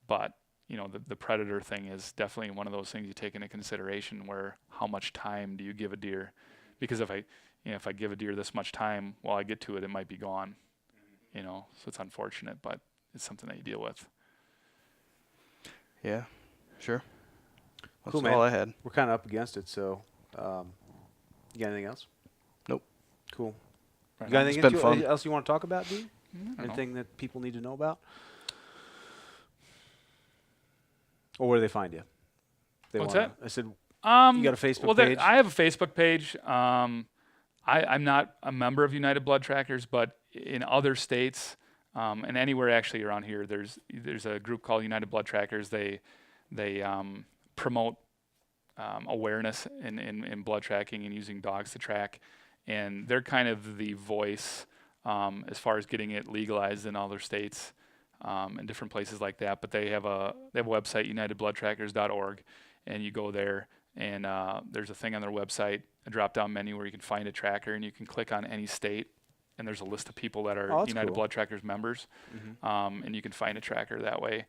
But the predator thing is definitely one of those things you take into consideration, where how much time do you give a deer? Because if I give a deer this much time, while I get to it, it might be gone. So it's unfortunate, but it's something that you deal with. Yeah, sure. That's Cool, man. all I had. We're kind of up against it, so you got anything else? Nope. Cool. Right You got on. anything It's been fun. else you want to talk about, dude? I don't know. Anything that people need to know about? Or where do they find you? They What's wanna- that? I said, You got a Facebook page? I have a Facebook page. I'm not a member of United Blood Trackers, but in other states and anywhere actually around here, there's a group called United Blood Trackers. They promote awareness in blood tracking and using dogs to track, and they're kind of the voice as far as getting it legalized in all their states and different places like that. But they have a website, unitedbloodtrackers.org, and you go there, and there's a thing on their website, a drop-down menu where you can find a tracker, and you can click on any state, and there's a list of people that are that's United cool. Blood Trackers members, and you can find a tracker that way.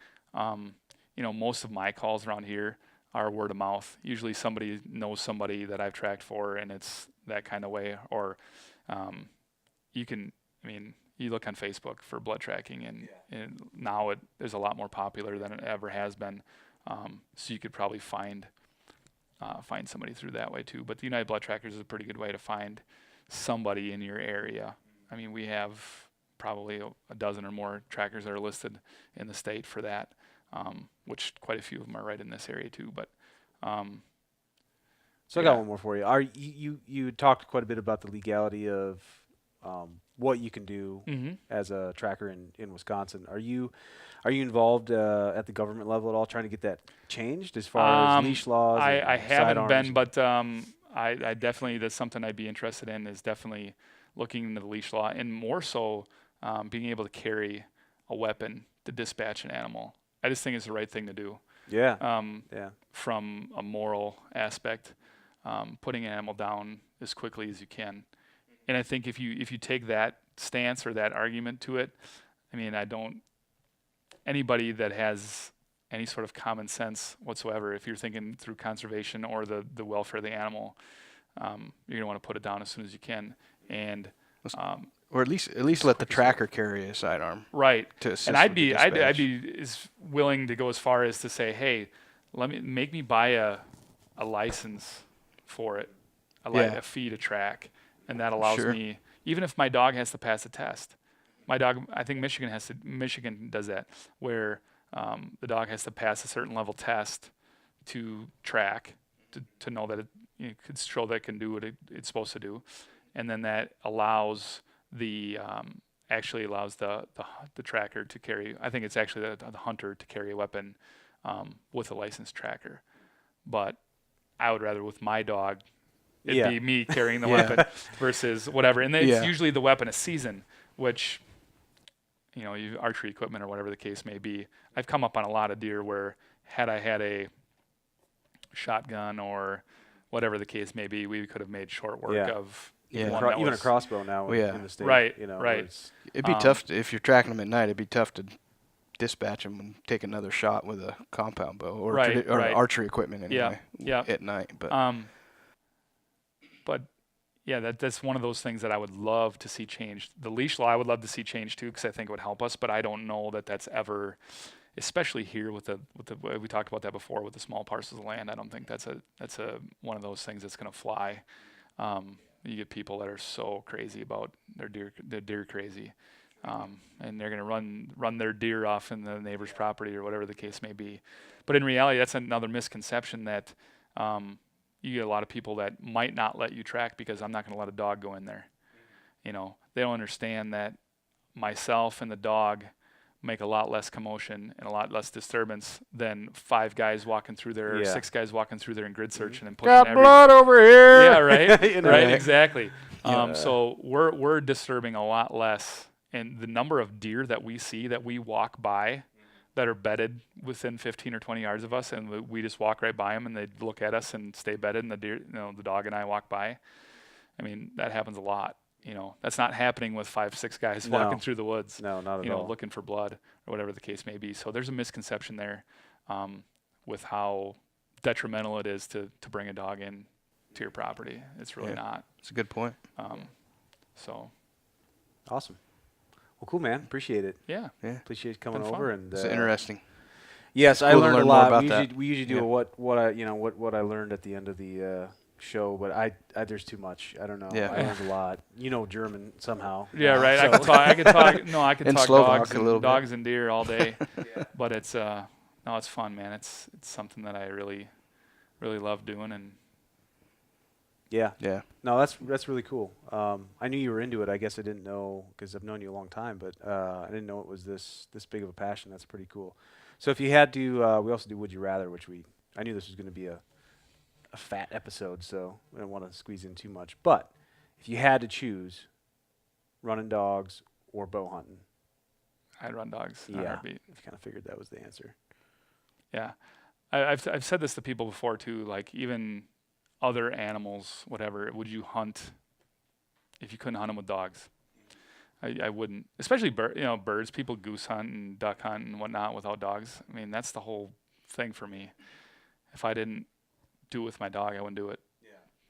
Most of my calls around here are word of mouth. Usually somebody knows somebody that I've tracked for, and it's that kind of way. Or you can, I mean, you look on Facebook for blood tracking, and now there's a lot more popular than it ever has been. So you could probably find somebody through that way too. But the United Blood Trackers is a pretty good way to find somebody in your area. I mean, we have probably a dozen or more trackers that are listed in the state for that, which quite a few of them are right in this area too. But so I got one more for you. Are you talked quite a bit about the legality of what you can do as a tracker in Wisconsin. Are you involved at the government level at all, trying to get that changed as far as leash laws? I haven't sidearms? been, but I definitely, that's something I'd be interested in, is definitely looking into the leash law, and more so being able to carry a weapon to dispatch an animal. I just think it's the right thing to do. Yeah. From a moral aspect, putting an animal down as quickly as you can. And I think if you take that stance or that argument to it, I mean, anybody that has any sort of common sense whatsoever, if you're thinking through conservation or the welfare of the animal, you're going to want to put it down as soon as you can. And or at least let the tracker carry a sidearm. Right. To assist and I'd with be the dispatch. I'd be as willing to go as far as to say, hey, make me buy a license for it, a fee to track, and that allows me, even if my dog has to pass a test. My dog, I think Michigan does that, where the dog has to pass a certain level test to track, to know that it could stroll, that can do what it's supposed to do, and then that allows actually allows the tracker to carry. I think it's actually the hunter to carry a weapon with a licensed tracker, but I would rather with my dog it'd be me carrying the weapon versus whatever. And then it's usually the weapon a season, which, archery equipment or whatever the case may be. I've come up on a lot of deer where had I had a shotgun or whatever the case may be, we could have made short work of even a crossbow now in the state. Right. It'd be tough if you're tracking them at night. It'd be tough to dispatch them and take another shot with a compound bow or archery equipment anyway. At night, but yeah, that's one of those things that I would love to see changed. The leash law I would love to see changed too, because I think it would help us. But I don't know that that's ever, especially here with the we talked about that before with the small parcels of land. I don't think that's one of those things that's going to fly. You get people that are so crazy about their deer crazy, and they're going to run their deer off in the neighbor's property or whatever the case may be. But in reality, that's another misconception that. You get a lot of people that might not let you track because I'm not going to let a dog go in there. They don't understand that myself and the dog make a lot less commotion and a lot less disturbance than 5 guys walking through there or 6 guys walking through there and grid searching and pushing got blood over here. Yeah, right. Right, exactly. So we're disturbing a lot less, and the number of deer that we see that we walk by that are bedded within 15 or 20 yards of us, and we just walk right by them, and they look at us and stay bedded, and the deer, the dog and I walk by. I mean, that happens a lot. That's not happening with 5-6 guys walking through the woods. No, not at all. Looking for blood or whatever the case may be. So there's a misconception there with how detrimental it is to bring a dog in to your property. It's really not. It's a good point. So awesome. Well, cool, man. Appreciate it. Yeah. Appreciate you coming over, and it's interesting. Yes, I cool to learned a learn more lot. about We usually do what I learned at the end of the show, but I there's too much. I don't know. Yeah. I learned a lot. German somehow. Yeah, right. So. I could talk. No, I could and talk Slovak dogs and deer all day. But it's it's fun, man. It's something that I really, really love doing, and Yeah. No, that's really cool. I knew you were into it. I guess I didn't know, because I've known you a long time, but I didn't know it was this big of a passion. That's pretty cool. So if you had to, we also do Would You Rather, which I knew this was going to be a fat episode, so I don't want to squeeze in too much. But if you had to choose running dogs or bow hunting, I'd run dogs. Yeah, I I kind of figured that was the answer. Yeah, I've said this to people before too. Like, even other animals, whatever, would you hunt if you couldn't hunt them with dogs? I wouldn't, especially birds. People goose hunt and duck hunt and whatnot without dogs. I mean, that's the whole thing for me. If I didn't do it with my dog, I wouldn't do it.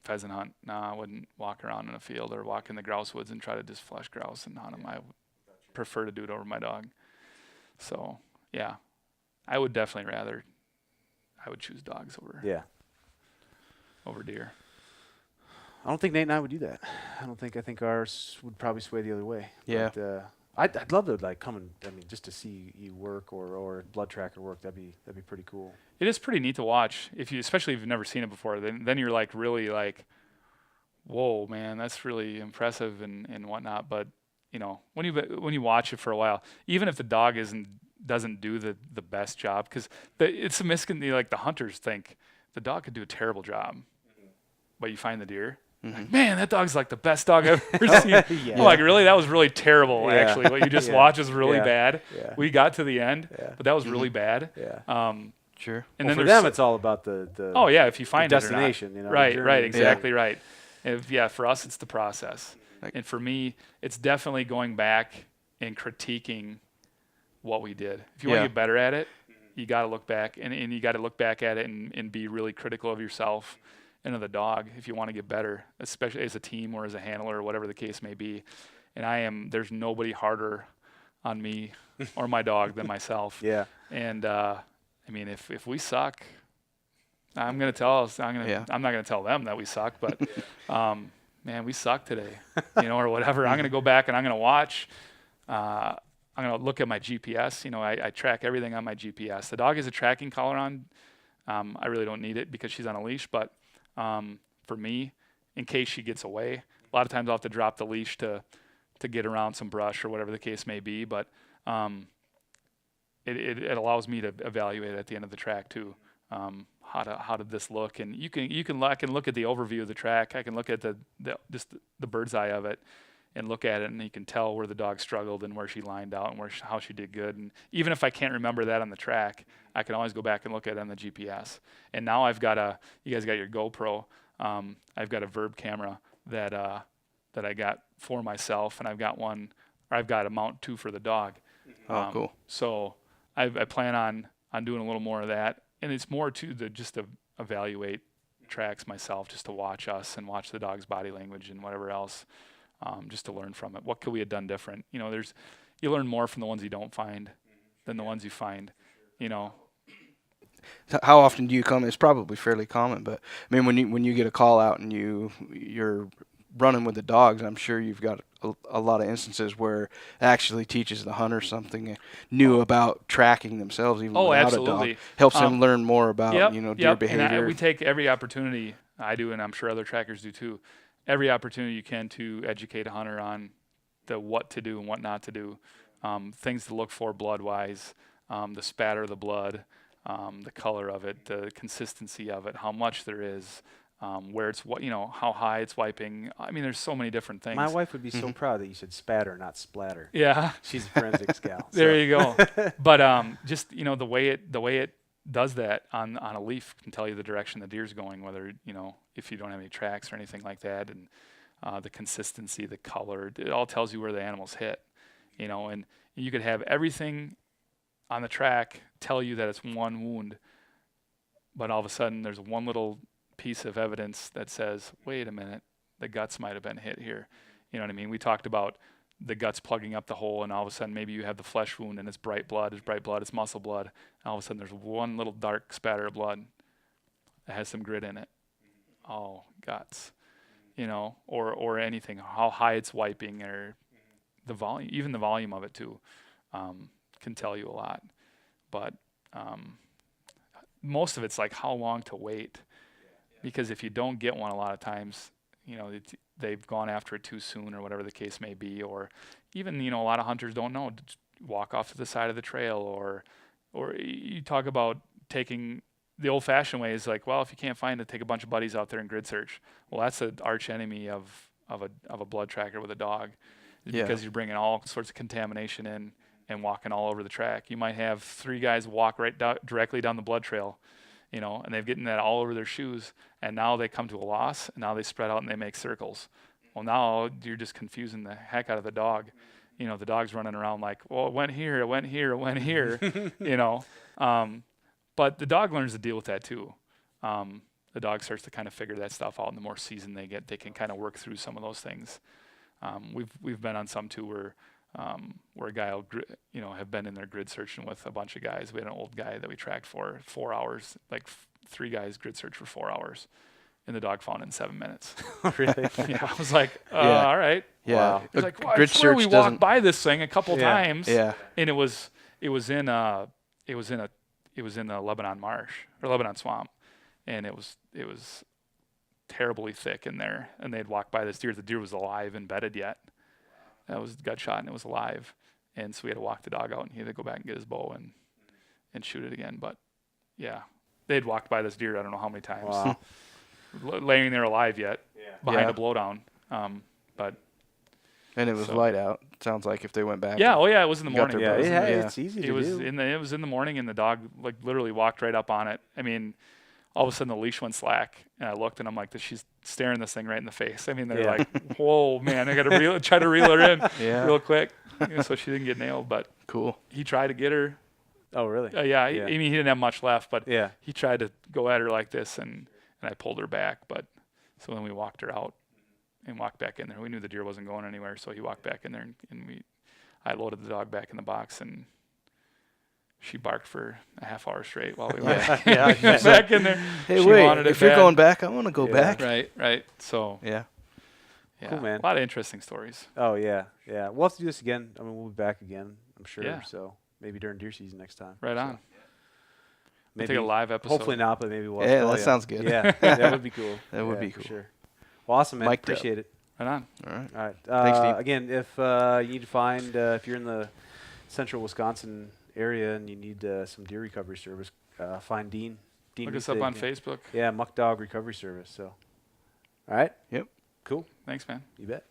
pheasant hunt. No, I wouldn't walk around in a field or walk in the grouse woods and try to just flush grouse and hunt them. I would prefer to do it over my dog. So, yeah, I would definitely rather. I would choose dogs over deer. I don't think Nate and I would do that. I think ours would probably sway the other way. Yeah. But, I'd love to like come and just to see you work or blood tracker work. That'd be pretty cool. It is pretty neat to watch especially if you've never seen it before. Then you're like really like, whoa, man, that's really impressive and whatnot. But when you watch it for a while, even if the dog doesn't do the best job, because it's a misconception. Like the hunters think the dog could do a terrible job, but you find the deer. Like, man, that dog's like the best dog I've ever seen. I'm like, really? That was really terrible, actually. What you just watched is really bad. Yeah. We got to the end, but that was really bad. Yeah. Sure. And well, then for them, it's all about the oh, yeah, if you find the it or not. destination. Right, exactly right. For us, it's the process. And for me, it's definitely going back and critiquing what we did. If you want to get better at it, you got to look back, and you got to look back at it and be really critical of yourself and of the dog if you want to get better, especially as a team or as a handler or whatever the case may be. And there's nobody harder on me or my dog than myself. Yeah. And if we suck, I'm not gonna tell them that we suck, but man, we suck today, or whatever. I'm gonna go back and I'm gonna watch. I'm gonna look at my GPS. I track everything on my GPS. The dog has a tracking collar on. I really don't need it because she's on a leash, but for me, in case she gets away, a lot of times I'll have to drop the leash to get around some brush or whatever the case may be. But it allows me to evaluate at the end of the track too. How did this look? And I can look at the overview of the track. I can look at just the bird's eye of it and look at it, and you can tell where the dog struggled and where she lined out and how she did good. And even if I can't remember that on the track, I can always go back and look at it on the GPS. And now I've got you guys got your GoPro. I've got a Verb camera that I got for myself, and I've got a mount too for the dog. Oh, cool. So I plan on doing a little more of that. And it's more just to evaluate tracks myself, just to watch us and watch the dog's body language and whatever else, just to learn from it. What could we have done different? You learn more from the ones you don't find than the ones you find. How often do you come? It's probably fairly common, but I mean, when you get a call out and you're running with the dogs, I'm sure you've got a lot of instances where it actually teaches the hunter something new about tracking themselves, even without absolutely. a dog. Helps them learn more about deer behavior. And we take every opportunity. I do, and I'm sure other trackers do too. Every opportunity you can to educate a hunter on the what to do and what not to do, things to look for blood-wise, the spatter of the blood, the color of it, the consistency of it, how much there is. Where it's how high it's wiping. I mean, there's so many different things. My wife would be so proud that you said spatter, not splatter. Yeah, she's a forensics gal. There you go. But just the way it does that on a leaf can tell you the direction the deer's going, whether if you don't have any tracks or anything like that, and the consistency, the color, it all tells you where the animal's hit. And you could have everything on the track tell you that it's one wound, but all of a sudden there's one little piece of evidence that says, wait a minute, the guts might have been hit here. You know what I mean? We talked about the guts plugging up the hole, and all of a sudden maybe you have the flesh wound and it's bright blood, it's muscle blood, and all of a sudden there's one little dark spatter of blood that has some grit in it. Oh, guts. Or anything, how high it's wiping, or the volume, even the volume of it too, can tell you a lot. But most of it's like how long to wait. Because if you don't get one, a lot of times, they've gone after it too soon, or whatever the case may be, or even a lot of hunters don't know. Just walk off to the side of the trail, or you talk about taking the old-fashioned way is like, well, if you can't find it, take a bunch of buddies out there and grid search. Well, that's an arch enemy of a blood tracker with a dog, because you're bringing all sorts of contamination in and walking all over the track. You might have 3 guys walk directly down the blood trail. And they've gotten that all over their shoes, and now they come to a loss, and now they spread out and they make circles. Well, now you're just confusing the heck out of the dog. The dog's running around like, well, it went here, it went here, it went here, But the dog learns to deal with that too. The the dog starts to kind of figure that stuff out. And the more seasoned they get, they can kind of work through some of those things. We've been on some too where a guy will have been in there grid searching with a bunch of guys. We had an old guy that we tracked for 4 hours, like 3 guys grid search for 4 hours, and the dog found it in 7 minutes. Really? Yeah, I was like, all right. Yeah. Wow. He's like, well, I Grid swear we search walked doesn't- by this thing a couple Yeah. times. Yeah. And it was in the Lebanon marsh or Lebanon swamp, and it was terribly thick in there. And they'd walked by this deer. The deer was alive and bedded yet. That was gut shot and it was alive. And so we had to walk the dog out and he had to go back and get his bow and shoot it again. But yeah, they'd walked by this deer I don't know how many times, Wow. laying there alive yet behind Yeah. a blowdown. But And it was So- light out. Sounds like if they went back. yeah, oh yeah, it was in the You got morning. their Yeah, bows. it's easy to It was do. it was in the morning, and the dog like literally walked right up on it. I mean, all of a sudden the leash went slack, and I looked, and I'm like, she's staring this thing right in the face. I mean, they're Yeah. like, whoa, man, I got to try to reel her in Yeah. real quick, so she didn't get nailed. But Cool. he tried to get her. Oh, really? Yeah, Yeah. I mean, he didn't have much left, but Yeah. he tried to go at her like this, and I pulled her back. But so then we walked her out and walked back in there. We knew the deer wasn't going anywhere, so he walked back in there, and I loaded the dog back in the box, and she barked for a half hour straight while we were Yeah. back in there. Hey, She wait. wanted it If you're bad. going back, I want to go Yeah. back. Right. So Yeah. yeah, Cool, man. a lot of interesting stories. Oh, yeah. Yeah. We'll have to do this again. I mean, we'll be back again, I'm sure. Yeah. So maybe during deer season next time. Right So on. We'll maybe take a live episode. Hopefully not, but maybe we'll. Yeah, call that ya. sounds good. Yeah, that would be cool. That would Yeah, be for cool. sure. Well, awesome, man. Mic'd up. Appreciate it. Right on. All right. All right. Thanks, Steve. Again, if you need to find, if you're in the central Wisconsin area and you need some deer recovery service, find Dean. Look us up Muthig, on yeah. Facebook. Yeah, MuckDog Recovery Service. So, all right. Yep. Cool. Thanks, man. You bet.